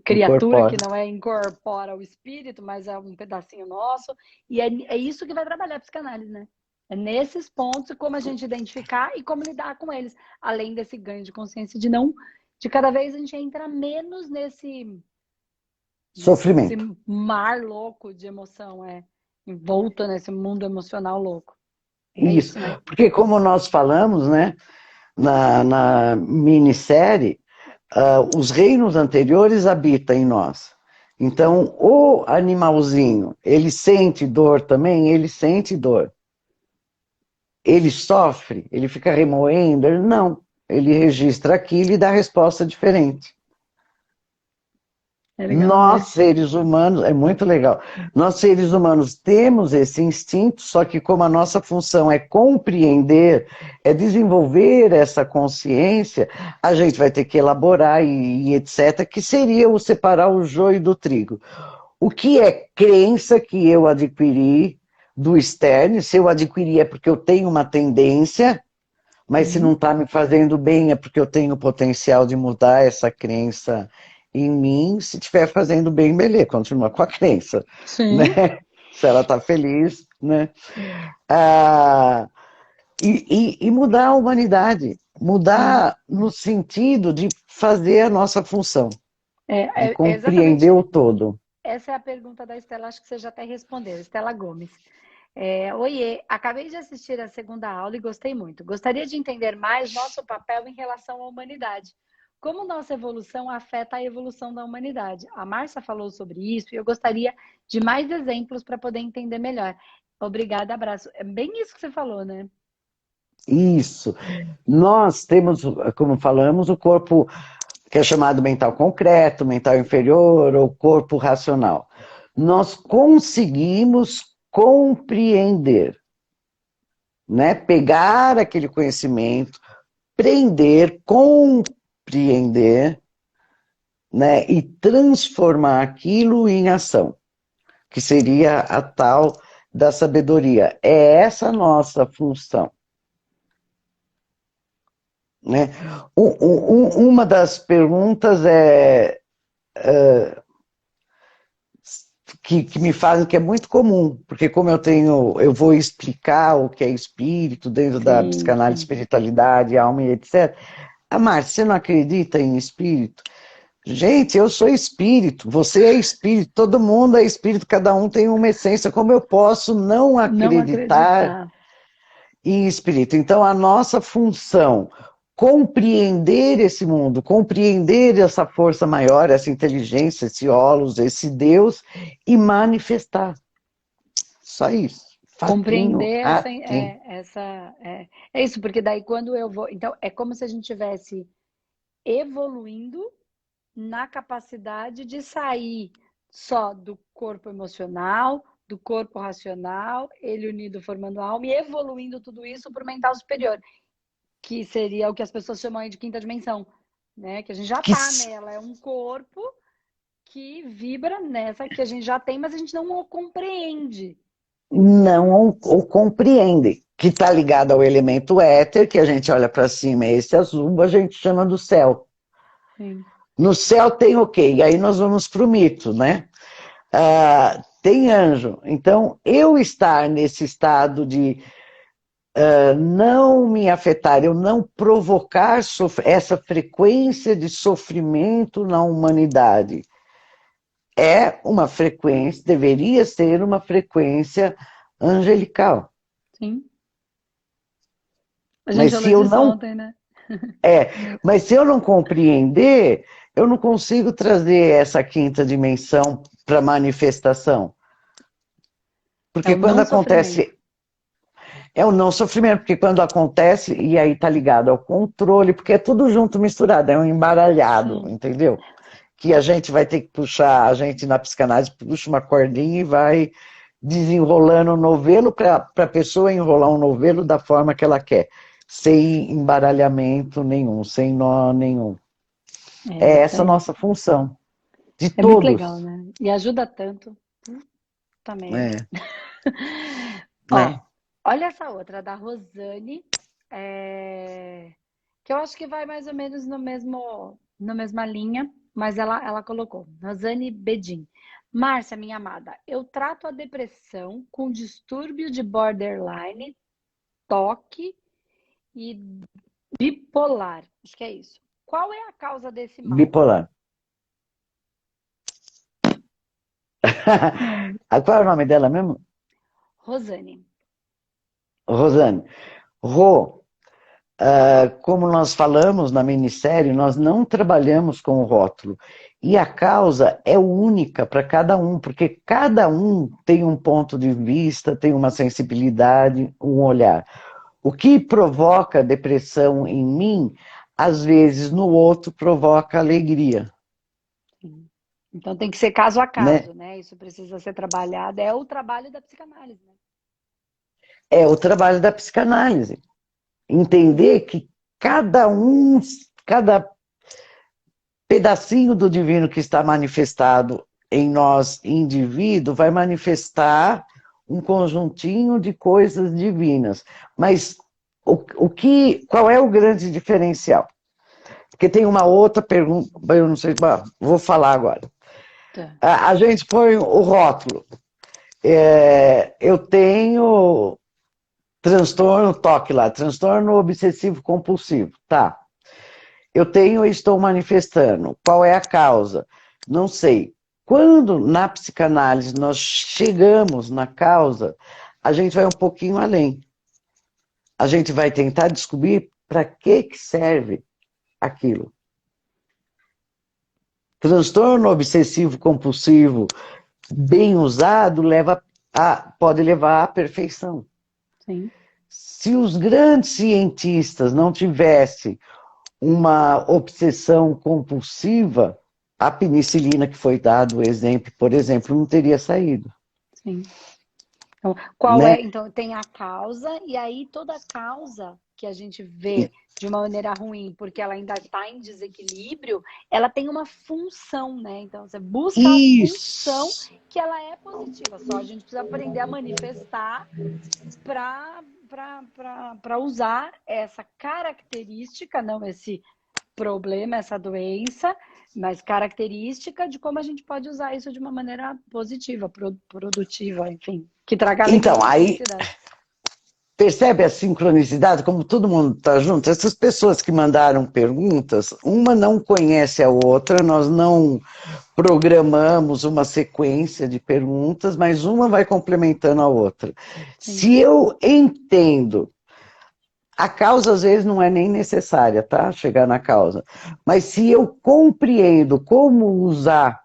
criatura que Incorpora. não é incorpora o espírito, mas é um pedacinho nosso, e é isso que vai trabalhar a psicanálise, né? É nesses pontos como a gente identificar e como lidar com eles, além desse ganho de consciência de não, de cada vez a gente entra menos nesse Sofrimento. mar louco de emoção, envolto nesse mundo emocional louco. É Isso. isso, né? Porque como nós falamos, né, na minissérie, os reinos anteriores habitam em nós. Então, o animalzinho, ele sente dor também? Ele sente dor. Ele sofre? Ele fica remoendo? Não. Ele registra aquilo e dá resposta diferente. É legal, Nós, né? seres humanos, é muito legal. Nós, seres humanos, temos esse instinto, só que como a nossa função é compreender, é desenvolver essa consciência, a gente vai ter que elaborar e etc., que seria o separar o joio do trigo. O que é crença que eu adquiri, do externo, se eu adquiri é porque eu tenho uma tendência, mas se não está me fazendo bem é porque eu tenho o potencial de mudar essa crença em mim. Se estiver fazendo bem, beleza, continua com a crença, né? Sim. Se ela está feliz, né? Ah, e mudar a humanidade, Sim. mudar no sentido de fazer a nossa função, de É compreender exatamente o todo. essa é a pergunta da Estela, acho que você já até respondeu. Estela Gomes. Oiê, acabei de assistir a segunda aula e gostei muito. Gostaria de entender mais nosso papel em relação à humanidade. Como nossa evolução afeta a evolução da humanidade? A Márcia falou sobre isso e eu gostaria de mais exemplos para poder entender melhor. Obrigada, abraço. É bem isso que você falou, né? Isso. Nós temos, como falamos, o corpo que é chamado mental concreto, mental inferior ou corpo racional. Nós conseguimos compreender, né? Pegar aquele conhecimento, prender, compreender, né? E transformar aquilo em ação, que seria a tal da sabedoria. É essa a nossa função. Né? Uma das perguntas que me fazem, que é muito comum, porque como eu vou explicar o que é espírito dentro da Sim, psicanálise, sim. espiritualidade, alma e etc. Ah, Márcia, você não acredita em espírito? Gente, eu sou espírito, você é espírito, todo mundo é espírito, cada um tem uma essência. Como eu posso não Não acreditar acreditar. em espírito? Então, a nossa função, compreender esse mundo, compreender essa força maior, essa inteligência, esse Olos, esse Deus, e manifestar. Só isso. Facinho, Compreender assim. é isso, porque daí quando eu vou. Então, é como se a gente tivesse evoluindo na capacidade de sair só do corpo emocional, do corpo racional, ele unido formando a alma e evoluindo tudo isso para o mental superior, que seria o que as pessoas chamam aí de quinta dimensão, né? Que a gente já Que está nela, é um corpo que vibra nessa que a gente já tem, mas a gente não o compreende. não o compreendem, que está ligado ao elemento éter, que a gente olha para cima, esse azul, a gente chama do céu. Sim. No céu tem o quê? E aí nós vamos para o mito, né? Tem anjo. Então, eu estar nesse estado de não me afetar, eu não provocar essa frequência de sofrimento na humanidade, é uma frequência, deveria ser uma frequência angelical. Sim. A gente Mas falou se eu disso não ontem, né? mas se eu não compreender, eu não consigo trazer essa quinta dimensão para manifestação. É Porque o quando não sofrimento. acontece, é o não sofrimento, porque quando acontece, e aí tá ligado ao controle, porque é tudo junto misturado, é um embaralhado, Sim. entendeu? Que a gente vai ter que puxar, a gente na psicanálise puxa uma cordinha e vai desenrolando o novelo para a pessoa enrolar um novelo da forma que ela quer, sem embaralhamento nenhum, sem nó nenhum. É É isso essa a aí. nossa função, de É muito legal, todos. né? E ajuda tanto. Puta merda. É, Ó, né? olha essa outra da Rosane, que eu acho que vai mais ou menos na mesma linha, mas ela colocou. Rosane Bedin. Márcia, minha amada, eu trato a depressão com distúrbio de borderline, toque e bipolar. Acho que é isso. Qual é a causa desse mal? Bipolar. Qual é o nome dela mesmo? Rosane. Rosane. Como nós falamos na minissérie, nós não trabalhamos com o rótulo. E a causa é única para cada um, porque cada um tem um ponto de vista, tem uma sensibilidade, um olhar. O que provoca depressão em mim, às vezes no outro provoca alegria, Então tem que ser caso a né? caso, né? Isso precisa ser trabalhado. É o trabalho da psicanálise, né? É o trabalho da psicanálise. Entender que cada pedacinho do divino que está manifestado em nós, indivíduo, vai manifestar um conjuntinho de coisas divinas. Mas qual é o grande diferencial? Porque tem uma outra pergunta, eu não sei, vou falar agora. Tá. A gente põe o rótulo. Eu tenho transtorno, toque lá, transtorno obsessivo compulsivo, tá. Eu tenho e estou manifestando. Qual é a causa? Não sei. Quando na psicanálise nós chegamos na causa, a gente vai um pouquinho além. A gente vai tentar descobrir para que serve aquilo. Transtorno obsessivo compulsivo bem usado pode levar à perfeição. Sim. Se os grandes cientistas não tivessem uma obsessão compulsiva, a penicilina que foi dado o exemplo, por exemplo, não teria saído. Sim. Então, qual Né? é? Então, tem a causa, e aí toda causa que a gente vê de uma maneira ruim, porque ela ainda está em desequilíbrio, ela tem uma função, né? Então, você busca a função que ela é positiva, só a gente precisa aprender a manifestar para usar essa característica, não esse problema, essa doença, mas característica de como a gente pode usar isso de uma maneira positiva, produtiva, enfim, que traga alegria Então, e aí felicidade. percebe a sincronicidade, como todo mundo está junto? Essas pessoas que mandaram perguntas, uma não conhece a outra, nós não programamos uma sequência de perguntas, mas uma vai complementando a outra. Sim. Se eu entendo, a causa às vezes não é nem necessária, tá? Chegar na causa. Mas se eu compreendo como usar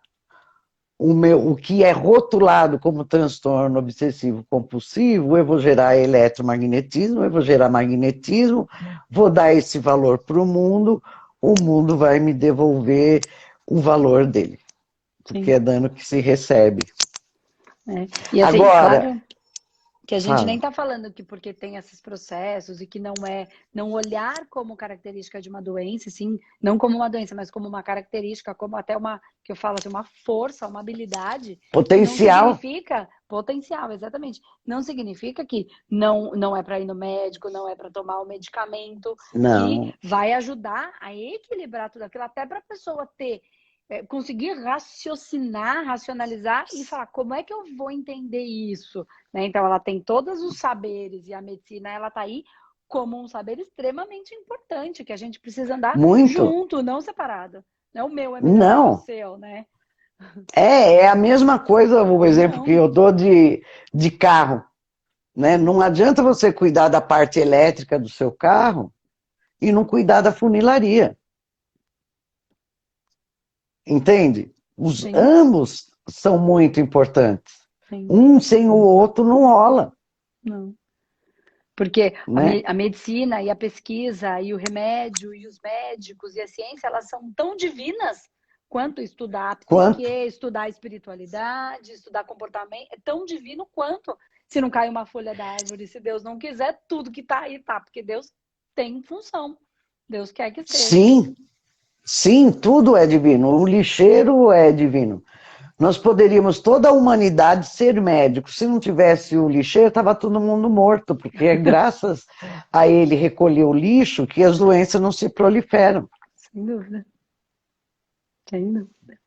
o que é rotulado como transtorno obsessivo compulsivo, eu vou gerar eletromagnetismo, eu vou gerar magnetismo, vou dar esse valor para o mundo vai me devolver o valor dele, porque Sim. é dano que se recebe. E assim, Agora, claro que a gente nem fala. está falando que porque tem esses processos e que não olhar como característica de uma doença, sim, não como uma doença, mas como uma característica, como até uma, que eu falo assim, uma força, uma habilidade, não Potencial? significa potencial, exatamente. Não significa que não é para ir no médico, não é para tomar o medicamento que Não. vai ajudar a equilibrar tudo aquilo, até para a pessoa ter conseguir raciocinar, racionalizar e falar como é que eu vou entender isso, né? Então ela tem todos os saberes e a medicina ela tá aí como um saber extremamente importante que a gente precisa andar Muito? junto, não separado. Não, o meu é melhor do que o Não. seu, né? É a mesma coisa, o exemplo que Não, eu dou de carro. Né? Não adianta você cuidar da parte elétrica do seu carro e não cuidar da funilaria. Entende? sim, Ambos são muito importantes. sim, Um sem o outro não rola. não. Porque Né? a medicina e a pesquisa e o remédio e os médicos e a ciência, elas são tão divinas quanto estudar a psique, Quanto? estudar a espiritualidade, estudar comportamento, é tão divino quanto se não cai uma folha da árvore, se Deus não quiser, tudo que tá aí tá, porque Deus tem função. Deus quer que esteja. Sim, sim, tudo é divino. O lixeiro é divino. Nós poderíamos, toda a humanidade, ser médico. Se não tivesse o lixeiro, estava todo mundo morto, porque é graças a ele recolher o lixo que as doenças não se proliferam. Sem dúvida. Sem dúvida.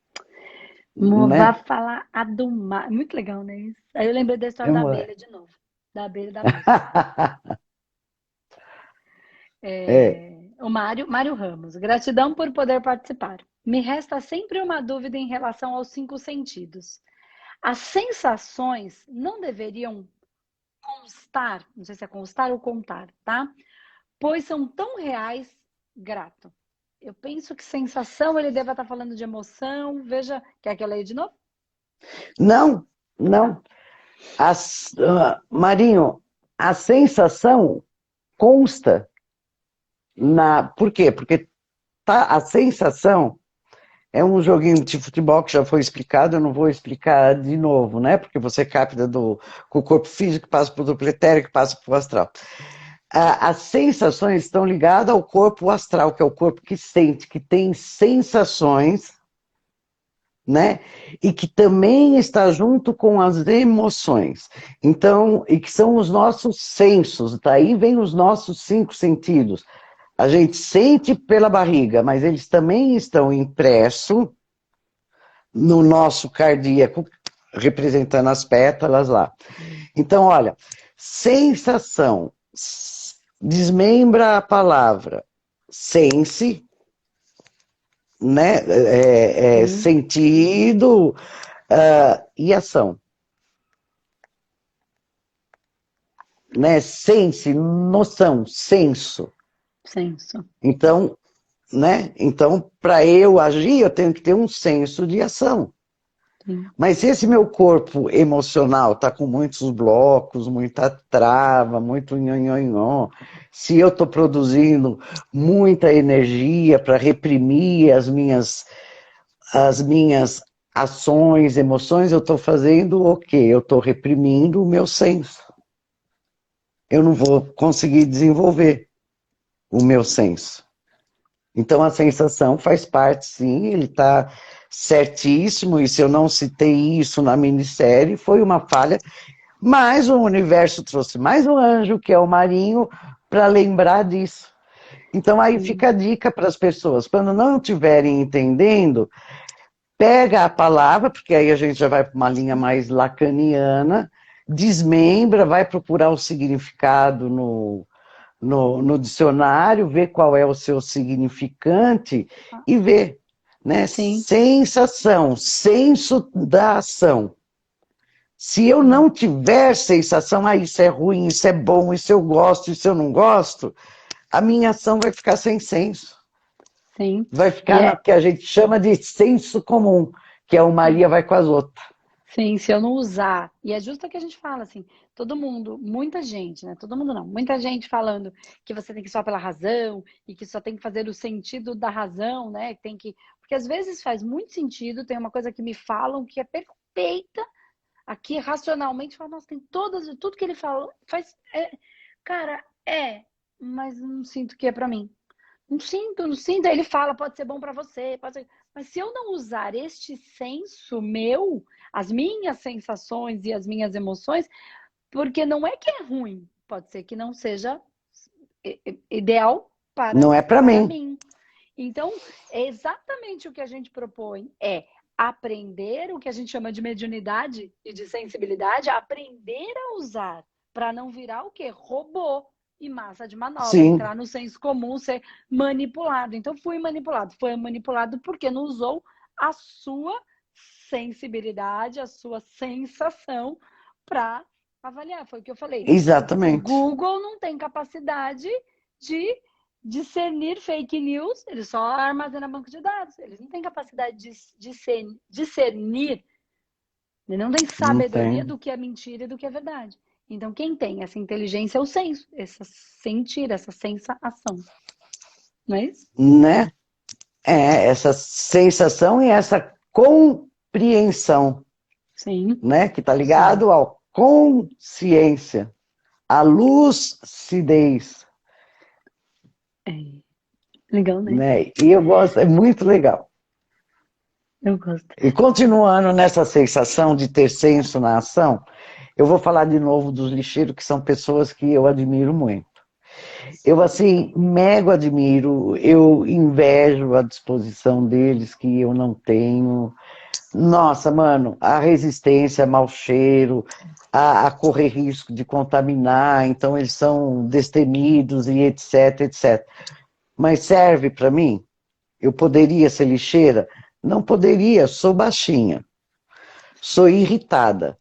Vá Né? falar a do mar. Muito legal, né? Isso. Aí eu lembrei da história da abelha de novo. Da abelha e da mosca. É. O Mário Ramos, gratidão por poder participar. Me resta sempre uma dúvida em relação aos cinco sentidos. As sensações não deveriam constar, não sei se é constar ou contar, tá? Pois são tão reais, grato. Eu penso que sensação ele deve estar falando de emoção. Veja, quer que eu leia de novo? Não, Tá. não. Marinho, a sensação consta na. Por quê? Porque a sensação é um joguinho de futebol que já foi explicado, eu não vou explicar de novo, né? Porque você capta com o corpo físico, passa para o duplo etérico, passa para o astral. As sensações estão ligadas ao corpo astral, que é o corpo que sente, que tem sensações né? E que também está junto com as emoções. Então, e que são os nossos sensos, daí vem os nossos 5 sentidos. A gente sente pela barriga, mas eles também estão impressos no nosso cardíaco, representando as pétalas lá. Então, olha, sensação, desmembra a palavra sense, né? Sentido e ação. Né? Sense, noção, senso. Senso. Então, né? Então, para eu agir, eu tenho que ter um senso de ação. Sim. Mas se esse meu corpo emocional está com muitos blocos, muita trava, muito nhonhonhon, se eu estou produzindo muita energia para reprimir as minhas ações, emoções, eu estou fazendo o quê? Eu estou reprimindo o meu senso. Eu não vou conseguir desenvolver o meu senso. Então a sensação faz parte, sim, ele está certíssimo, e se eu não citei isso na minissérie, foi uma falha, mas o universo trouxe mais um anjo, que é o Marinho, para lembrar disso. Então aí fica a dica para as pessoas, quando não estiverem entendendo, pega a palavra, porque aí a gente já vai para uma linha mais lacaniana, desmembra, vai procurar o significado no dicionário, ver qual é o seu significante e ver, né? Sim. Sensação, senso da ação. Se eu não tiver sensação, isso é ruim, isso é bom, isso eu gosto, isso eu não gosto, a minha ação vai ficar sem senso. Sim. Vai ficar no que a gente chama de senso comum, que é o Maria vai com as outras. Sim, se eu não usar. E é justo o que a gente fala, assim, todo mundo, muita gente, né? Todo mundo não, muita gente falando que você tem que ir só pela razão e que só tem que fazer o sentido da razão, né? Tem que. Porque às vezes faz muito sentido, tem uma coisa que me falam que é perfeita, aqui racionalmente, fala, nossa, tem todas, tudo que ele falou, faz. Cara, mas não sinto que é pra mim. Não sinto, não sinto. Aí ele fala, pode ser bom para você, pode ser... Mas se eu não usar este senso meu, as minhas sensações e as minhas emoções, porque não é que é ruim, pode ser que não seja ideal Não é para para mim. mim. Então, é exatamente o que a gente propõe, é aprender o que a gente chama de mediunidade e de sensibilidade, aprender a usar para não virar o quê? Robô e massa de manobra, Sim. entrar no senso comum, ser manipulado. Então, fui manipulado. Foi manipulado porque não usou a sua sensibilidade, a sua sensação para avaliar. Foi o que eu falei. O Exatamente. Google não tem capacidade de discernir fake news, ele só armazena banco de dados. Eles não têm capacidade de discernir, ele não tem Não sabedoria tem. do que é mentira e do que é verdade. Então, quem tem essa inteligência é o senso, essa sentir, essa sensação. Não é isso? Né? Essa sensação e essa compreensão, Sim. né? Que está Sim. ligado à consciência, à lucidez, É. Legal, né? né? E eu gosto, é muito legal. Eu gosto. E continuando nessa sensação de ter senso na ação, eu vou falar de novo dos lixeiros, que são pessoas que eu admiro muito. Eu, assim, mega admiro, eu invejo a disposição deles, que eu não tenho. Nossa, mano, a resistência, mau cheiro, a correr risco de contaminar, então eles são destemidos e etc, etc. Mas serve para mim? Eu poderia ser lixeira? Não poderia, sou baixinha, sou irritada.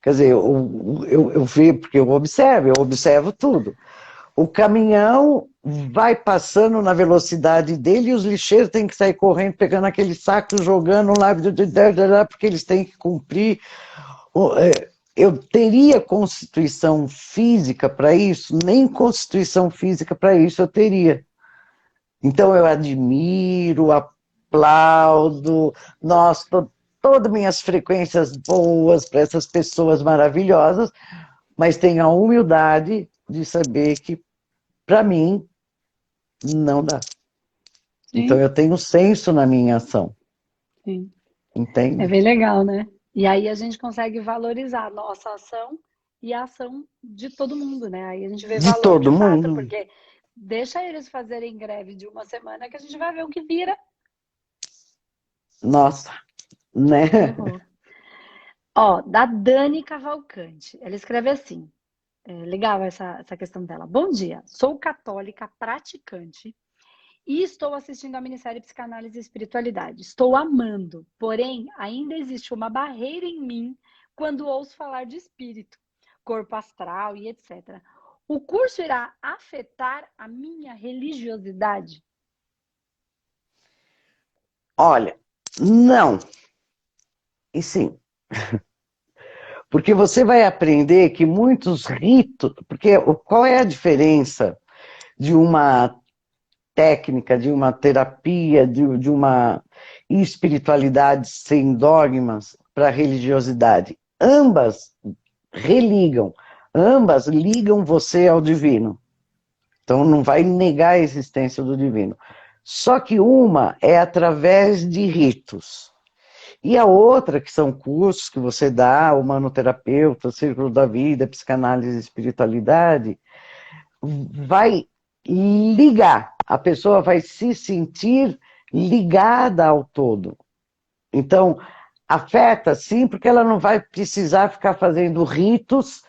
Quer dizer, eu vejo, porque eu observo tudo. O caminhão vai passando na velocidade dele e os lixeiros têm que sair correndo, pegando aquele saco, jogando lá, porque eles têm que cumprir. Eu teria constituição física para isso? Nem constituição física para isso eu teria. Então eu admiro, aplaudo, nossa, todas minhas frequências boas para essas pessoas maravilhosas, mas tenho a humildade de saber que, para mim, não dá. Então Sim. eu tenho senso na minha ação. Sim. entende? É bem legal, né? E aí a gente consegue valorizar a nossa ação e a ação de todo mundo, né? Aí a gente vê De valor de todo fato, mundo. porque deixa eles fazerem greve de uma semana que a gente vai ver o que vira. Nossa, né? Ferrou. Ó, da Dani Cavalcante. Ela escreve assim. Legal essa questão dela. Bom dia, sou católica praticante e estou assistindo a minissérie Psicanálise e Espiritualidade. Estou amando, porém, ainda existe uma barreira em mim quando ouço falar de espírito, corpo astral e etc. O curso irá afetar a minha religiosidade? Olha, não, e sim. Porque você vai aprender que muitos ritos. Porque qual é a diferença de uma técnica, de uma terapia, de uma espiritualidade sem dogmas para a religiosidade? Ambas religam, ambas ligam você ao divino. Então não vai negar a existência do divino. Só que uma é através de ritos. E a outra, que são cursos que você dá, humanoterapeuta, Círculo da Vida, Psicanálise e Espiritualidade, vai ligar, a pessoa vai se sentir ligada ao todo. Então, afeta sim, porque ela não vai precisar ficar fazendo ritos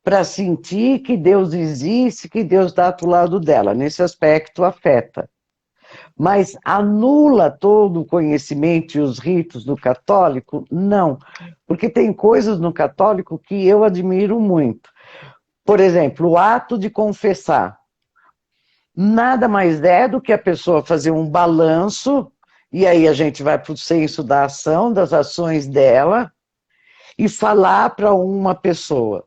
para sentir que Deus existe, que Deus está do lado dela. Nesse aspecto, afeta. Mas anula todo o conhecimento e os ritos do católico? Não, porque tem coisas no católico que eu admiro muito. Por exemplo, o ato de confessar. Nada mais é do que a pessoa fazer um balanço, e aí a gente vai para o senso da ação, das ações dela, e falar para uma pessoa.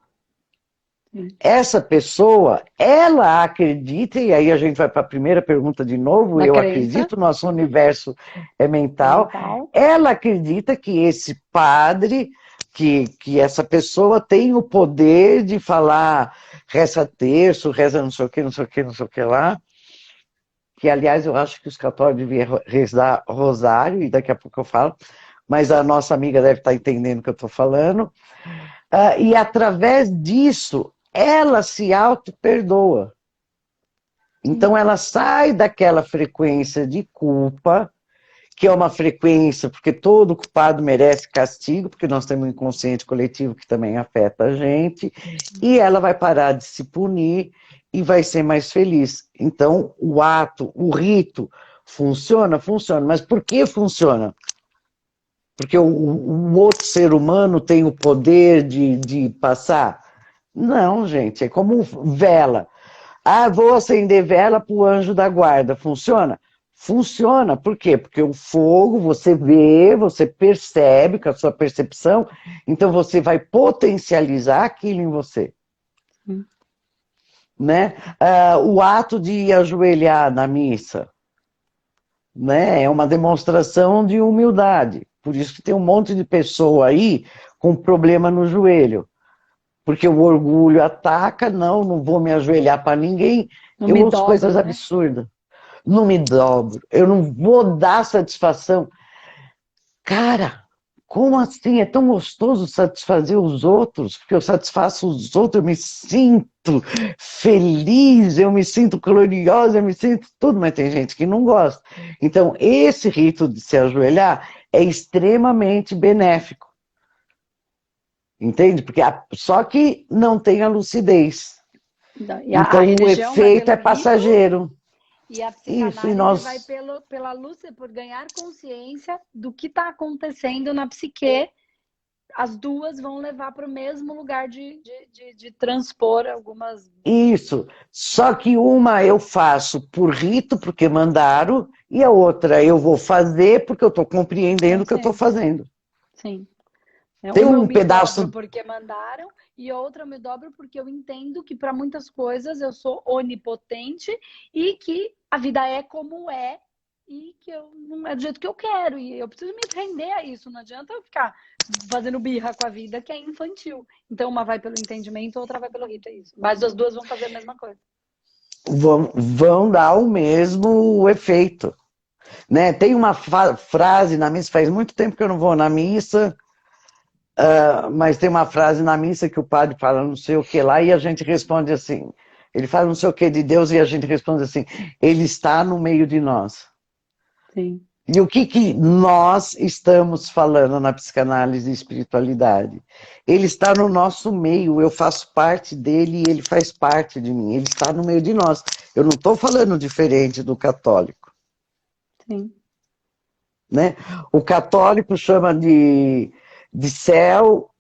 Essa pessoa, ela acredita, e aí a gente vai para a primeira pergunta de novo, Na eu crença acredito, nosso universo é mental, mental? ela acredita que esse padre, que essa pessoa tem o poder de falar reza terço, reza não sei o que, não sei o que, não sei o que lá, que aliás eu acho que os católicos deviam rezar rosário, e daqui a pouco eu falo, mas a nossa amiga deve estar entendendo o que eu estou falando. E através disso, ela se auto-perdoa. Então ela sai daquela frequência de culpa, que é uma frequência, porque todo culpado merece castigo, porque nós temos um inconsciente coletivo que também afeta a gente, e ela vai parar de se punir e vai ser mais feliz. Então, o ato, o rito, funciona? Funciona. Mas por que funciona? Porque o outro ser humano tem o poder de passar? Não, gente, é como vela. Ah, vou acender vela para o anjo da guarda. Funciona? Funciona. Por quê? Porque o fogo você vê, você percebe com a sua percepção, então você vai potencializar aquilo em você. Né? O ato de ir ajoelhar na missa, né? É uma demonstração de humildade. Por isso que tem um monte de pessoa aí com problema no joelho. Porque o orgulho ataca, não vou me ajoelhar para ninguém. Não Eu me ouço coisas dobro, né? absurdas. Não me dobro, eu não vou dar satisfação. Cara, como assim? É tão gostoso satisfazer os outros, porque eu satisfaço os outros, eu me sinto feliz, eu me sinto gloriosa, eu me sinto tudo, mas tem gente que não gosta. Então, esse rito de se ajoelhar é extremamente benéfico. Entende? Porque só que não tem a lucidez. E a Então, o religião vai efeito pelo é rito passageiro. e a Isso, e psicanálise vai nós. pela luz, por ganhar consciência do que está acontecendo na psique. As duas vão levar para o mesmo lugar de transpor algumas. Isso. Só que uma eu faço por rito, porque mandaram, e a outra eu vou fazer porque eu estou compreendendo o que eu estou Consciência. fazendo. Sim. Tem Uma eu um me dobro pedaço. porque mandaram, e outra eu me dobro porque eu entendo que para muitas coisas eu sou onipotente e que a vida é como é e que eu não é do jeito que eu quero. E eu preciso me render a isso. Não adianta eu ficar fazendo birra com a vida, que é infantil. Então, uma vai pelo entendimento, outra vai pelo rito, é isso. Mas as duas vão fazer a mesma coisa. Vão dar o mesmo efeito. né? Tem uma frase na missa, faz muito tempo que eu não vou na missa, mas tem uma frase na missa que o padre fala não sei o que lá e a gente responde assim, ele fala não sei o que de Deus e a gente responde assim, ele está no meio de nós. Sim. E o que nós estamos falando na psicanálise e espiritualidade? Ele está no nosso meio, eu faço parte dele e ele faz parte de mim. Ele está no meio de nós. Eu não estou falando diferente do católico. Sim. Né? O católico chama de céu,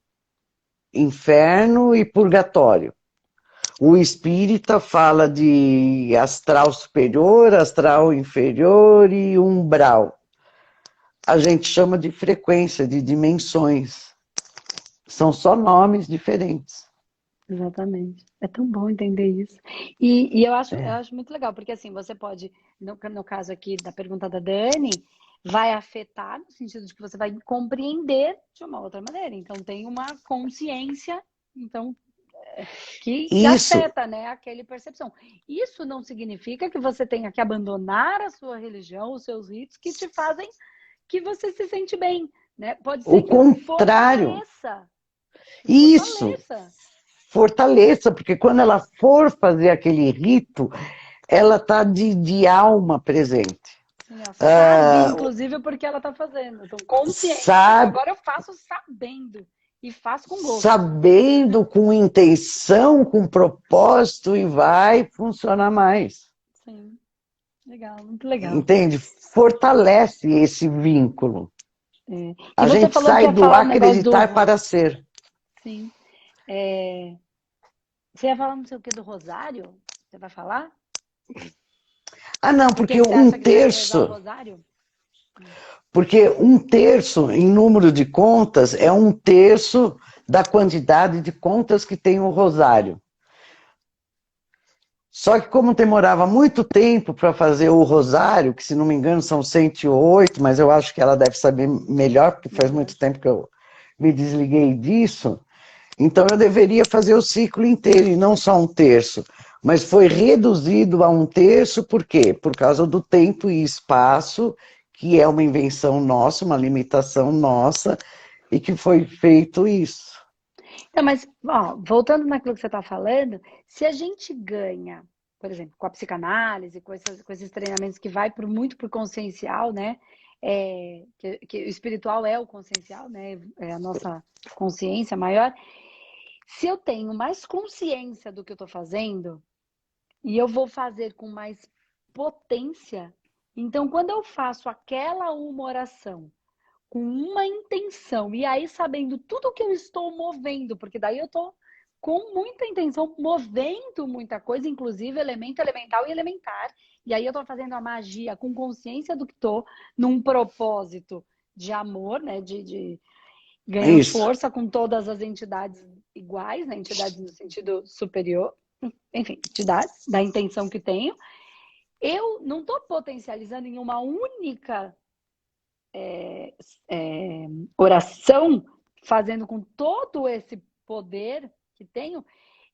inferno e purgatório. O espírita fala de astral superior, astral inferior e umbral. A gente chama de frequência, de dimensões. São só nomes diferentes. Exatamente. É tão bom entender isso. E eu acho muito legal, porque assim, você pode, no caso aqui da pergunta da Dani, vai afetar no sentido de que você vai compreender de uma outra maneira. Então, tem uma consciência, então, que Isso, afeta, né, aquele percepção. Isso não significa que você tenha que abandonar a sua religião, os seus ritos que te fazem que você se sente bem, né? Pode ser o que contrário. Isso, fortaleça. fortaleça, porque quando ela for fazer aquele rito, ela está de alma presente. Sim, ela sabe, inclusive, porque ela está fazendo. Então, consciente. Então, Sabe, agora eu faço sabendo e faço com gosto. sabendo, com intenção, com propósito, e vai funcionar mais. Sim, legal, muito legal. Entende? Fortalece esse vínculo. É. E A você gente falou que sai ia do falar um negócio acreditar do... para ser. Sim. É... Você ia falar não sei o que do rosário? Você vai falar? Ah, não, Por que porque que você um acha que deve rezar o terço, rosário? porque um terço, em número de contas, é um terço da quantidade de contas que tem o rosário. Só que como demorava muito tempo para fazer o rosário, que se não me engano são 108, mas eu acho que ela deve saber melhor, porque faz muito tempo que eu me desliguei disso, então eu deveria fazer o ciclo inteiro e não só um terço. Mas foi reduzido a um terço, por quê? Por causa do tempo e espaço, que é uma invenção nossa, uma limitação nossa, e que foi feito isso. Então, mas, ó, voltando naquilo que você está falando, se a gente ganha, por exemplo, com a psicanálise, com esses treinamentos que vai muito para o consciencial, né? Que o espiritual é o consciencial, né? É a nossa consciência maior. Se eu tenho mais consciência do que eu estou fazendo, e eu vou fazer com mais potência, então quando eu faço aquela uma oração com uma intenção, e aí sabendo tudo que eu estou movendo, porque daí eu estou com muita intenção, movendo muita coisa, inclusive elemento elemental e elementar, e aí eu estou fazendo a magia com consciência do que estou, num propósito de amor, né, de ganhando Isso. força com todas as entidades iguais, né, entidades no sentido superior, enfim, entidades, da intenção que tenho, eu não estou potencializando em uma única oração, fazendo com todo esse poder que tenho,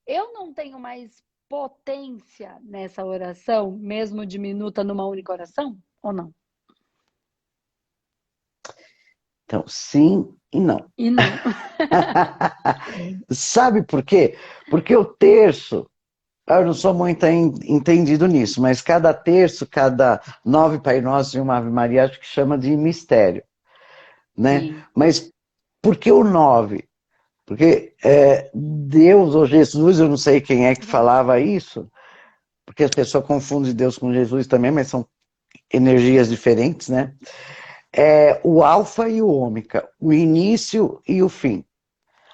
eu não tenho mais potência nessa oração, mesmo diminuta numa única oração, ou não? Então, sim e não. E não. Sabe por quê? Porque o terço, eu não sou muito entendido nisso, mas cada terço, cada 9 Pai Nosso e uma Ave Maria, acho que chama de mistério, né? Sim. Mas por que o 9? Porque Deus ou Jesus, eu não sei quem é que falava isso, porque as pessoas confundem Deus com Jesus também, mas são energias diferentes, né? É o alfa e o ômega, o início e o fim.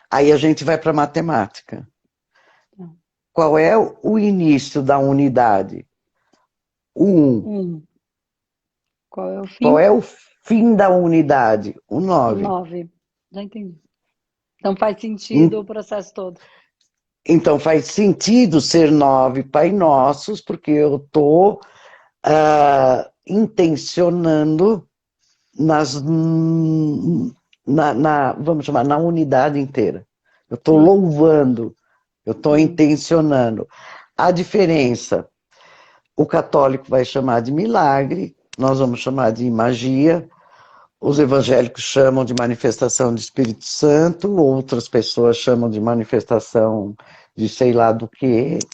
Aí a gente vai para a matemática. Qual é o início da unidade? O 1. Qual é o Qual fim? é o fim da unidade? O O 9. 9. Já entendi. Então faz sentido o processo todo. Então faz sentido ser 9 Pai Nossos, porque eu estou intencionando vamos chamar, na unidade inteira. Eu estou Sim. louvando, eu estou intencionando. A diferença, o católico vai chamar de milagre, nós vamos chamar de magia. Os evangélicos chamam de manifestação de Espírito Santo, outras pessoas chamam de manifestação de sei lá do que,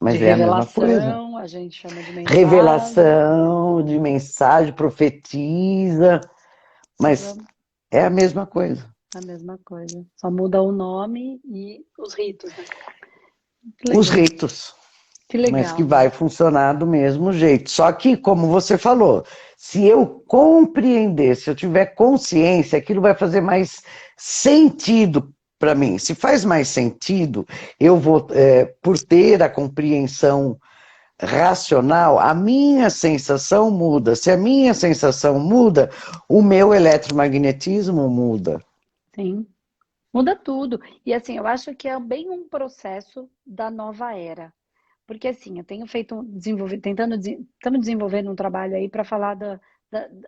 De mas é a mesma coisa. revelação, a gente chama de mensagem. Revelação, de mensagem, profetiza, mas Tudo é a mesma coisa. a mesma coisa. Só muda o nome e os ritos, né? Que Os legal. ritos, Que mas que legal, vai Má. funcionar do mesmo jeito. Só que, como você falou, se eu compreender, se eu tiver consciência, aquilo vai fazer mais sentido para mim. Se faz mais sentido, eu vou, por ter a compreensão racional, a minha sensação muda. Se a minha sensação muda, o meu eletromagnetismo muda. Sim. Muda tudo. E assim, eu acho que é bem um processo da nova era. Porque assim, eu tenho feito, estamos desenvolvendo um trabalho aí para falar da,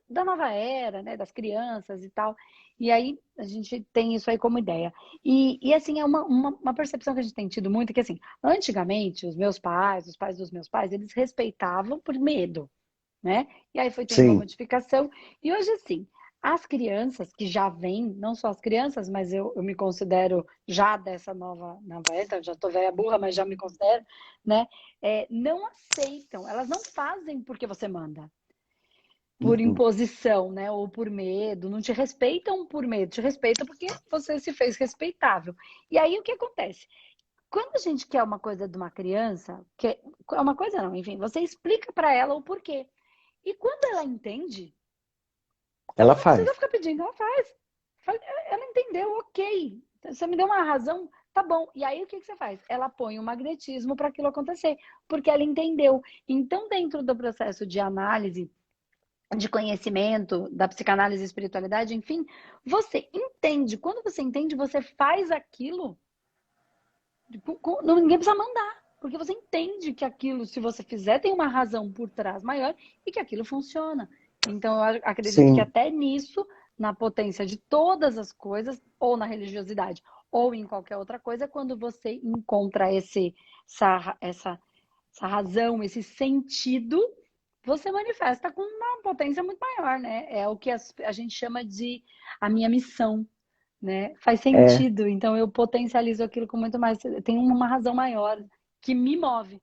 da nova era, né, das crianças e tal. E aí a gente tem isso aí como ideia. E assim, é uma percepção que a gente tem tido muito, que assim, antigamente, os meus pais, os pais dos meus pais, eles respeitavam por medo, né? E aí foi tendo uma Sim, modificação. E hoje, assim, as crianças que já vêm, não só as crianças, mas eu me considero já dessa nova era, já tô velha burra, mas já me considero, né? Não aceitam, elas não fazem porque você manda, por uhum. imposição, né? Ou por medo, não te respeitam por medo, te respeitam porque você se fez respeitável. E aí o que acontece? Quando a gente quer uma coisa de uma criança, que é uma coisa não, enfim, você explica para ela o porquê. E quando ela entende, ela Ela não precisa faz. ficar pedindo, ela faz. Ela entendeu, ok. Você me deu uma razão, tá bom. E aí o que você faz? Ela põe o magnetismo para aquilo acontecer, porque ela entendeu. Então, dentro do processo de análise, de conhecimento, da psicanálise e espiritualidade, enfim, você entende. Quando você entende, você faz aquilo, ninguém precisa mandar. Porque você entende que aquilo, se você fizer, tem uma razão por trás maior e que aquilo funciona. Então, eu acredito que Sim, até nisso, na potência de todas as coisas, ou na religiosidade, ou em qualquer outra coisa, quando você encontra essa razão, esse sentido, você manifesta com uma potência muito maior, né? É o que a gente chama de a minha missão, né? Faz é. sentido, então eu potencializo aquilo com muito mais. Tem uma razão maior que me move.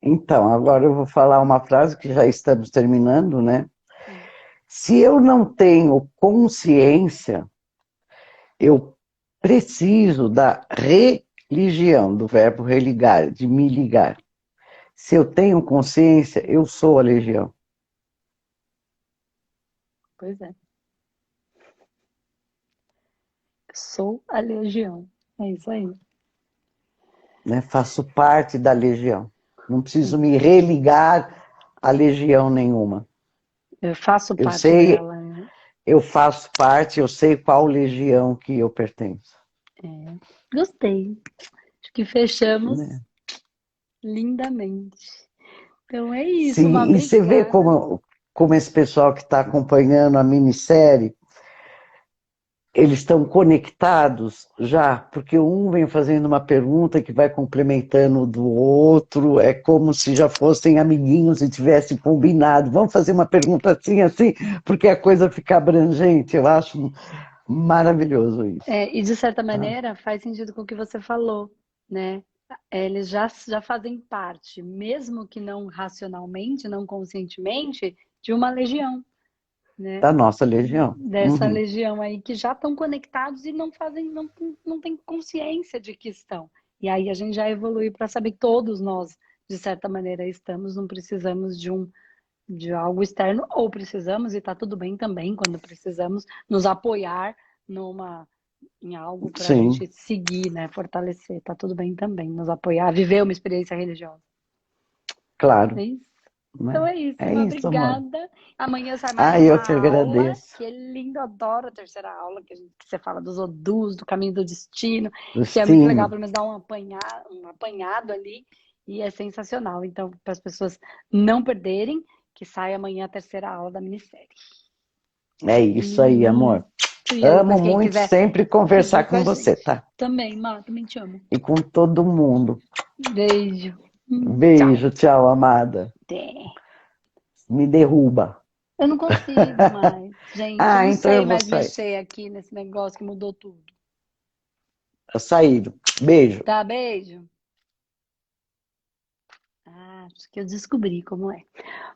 Então, agora eu vou falar uma frase que já estamos terminando, né? Sim, Se eu não tenho consciência, eu preciso da religião, do verbo religar, de me ligar. Se eu tenho consciência, eu sou a legião. pois é. Sou a legião. É isso aí. Né? Faço parte da legião. Não preciso Sim, me religar a legião nenhuma. eu faço Eu parte sei, dela, né? eu faço parte, eu sei qual legião que eu pertenço. É. Gostei. Acho que fechamos Né? lindamente. Então é isso, uma Sim, e você vê obrigada. como esse pessoal que está acompanhando a minissérie, eles estão conectados já, porque um vem fazendo uma pergunta que vai complementando o do outro, é como se já fossem amiguinhos e tivessem combinado. Vamos fazer uma pergunta assim, assim, porque a coisa fica abrangente. Eu acho maravilhoso isso. E de certa Tá? maneira faz sentido com o que você falou, né? Eles já fazem parte, mesmo que não racionalmente, não conscientemente, de uma legião, né? Da nossa legião. Dessa Uhum. legião aí que já estão conectados e não fazem, não têm consciência de que estão. E aí a gente já evolui para saber que todos nós, de certa maneira, estamos, não precisamos de algo externo, ou precisamos, e está tudo bem também quando precisamos nos apoiar numa em algo para a Sim, gente seguir, né? Fortalecer, tá tudo bem também, nos apoiar, viver uma experiência religiosa. É claro. isso. Então Né? é isso, É uma isso, amor. obrigada. Amanhã sai mais Ah, eu uma que aula, agradeço. que é lindo, adoro a terceira aula, que você fala dos odus, do caminho do destino, que é muito legal, Destino. pelo menos dar um apanhado ali, e é sensacional. Então, para as pessoas não perderem, que sai amanhã a terceira aula da minissérie. É isso aí, amor. E aí, Amo depois, quem muito quiser sempre conversar seguir com com a você, gente. tá? Também, Má, também te amo. E com todo mundo. Beijo. Tchau. Beijo, tchau, amada. Até. me derruba. Eu não consigo mais. Gente, eu Ah, não então sei eu vou mais sair. mexer aqui nesse negócio que mudou tudo. Eu saí. Beijo. Tá, beijo. Ah, acho que eu descobri como é.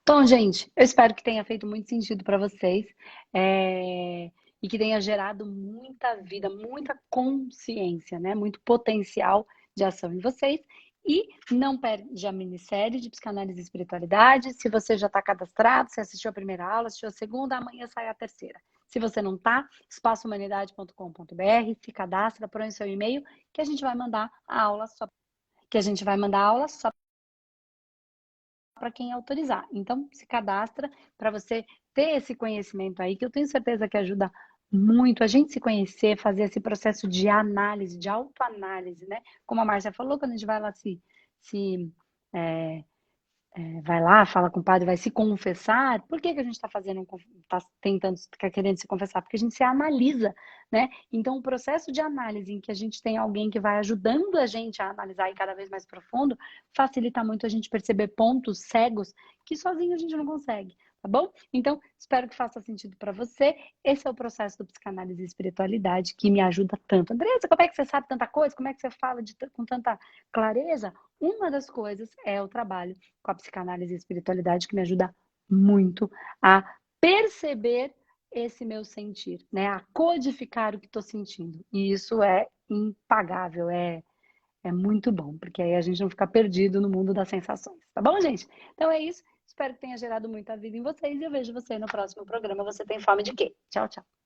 Bom, gente, eu espero que tenha feito muito sentido para vocês, e que tenha gerado muita vida, muita consciência, né? Muito potencial de ação em vocês. E não perde a minissérie de Psicanálise e Espiritualidade. Se você já está cadastrado, se assistiu a primeira aula, assistiu a segunda, amanhã sai a terceira. Se você não está, espaçohumanidade.com.br, se cadastra, põe o seu e-mail, que a gente vai mandar a aula só para quem autorizar. Então, se cadastra para você ter esse conhecimento aí, que eu tenho certeza que ajuda muito a gente se conhecer, fazer esse processo de análise, de autoanálise, né? Como a Márcia falou, quando a gente vai lá se é, vai lá, fala com o padre, vai se confessar. Por que que a gente está fazendo, está tentando, está querendo se confessar? Porque a gente se analisa, né? Então, o processo de análise em que a gente tem alguém que vai ajudando a gente a analisar e cada vez mais profundo, facilita muito a gente perceber pontos cegos que sozinho a gente não consegue, tá bom? Então, espero que faça sentido para você. Esse é o processo do Psicanálise e Espiritualidade que me ajuda tanto. Andressa, como é que você sabe tanta coisa? Como é que você fala com tanta clareza? Uma das coisas é o trabalho com a psicanálise e a espiritualidade, que me ajuda muito a perceber esse meu sentir, né? A codificar o que estou sentindo. E isso é impagável, é muito bom, porque aí a gente não fica perdido no mundo das sensações. Tá bom, gente? Então é isso. Espero que tenha gerado muita vida em vocês e eu vejo você no próximo programa. Você tem fome de quê? Tchau, tchau.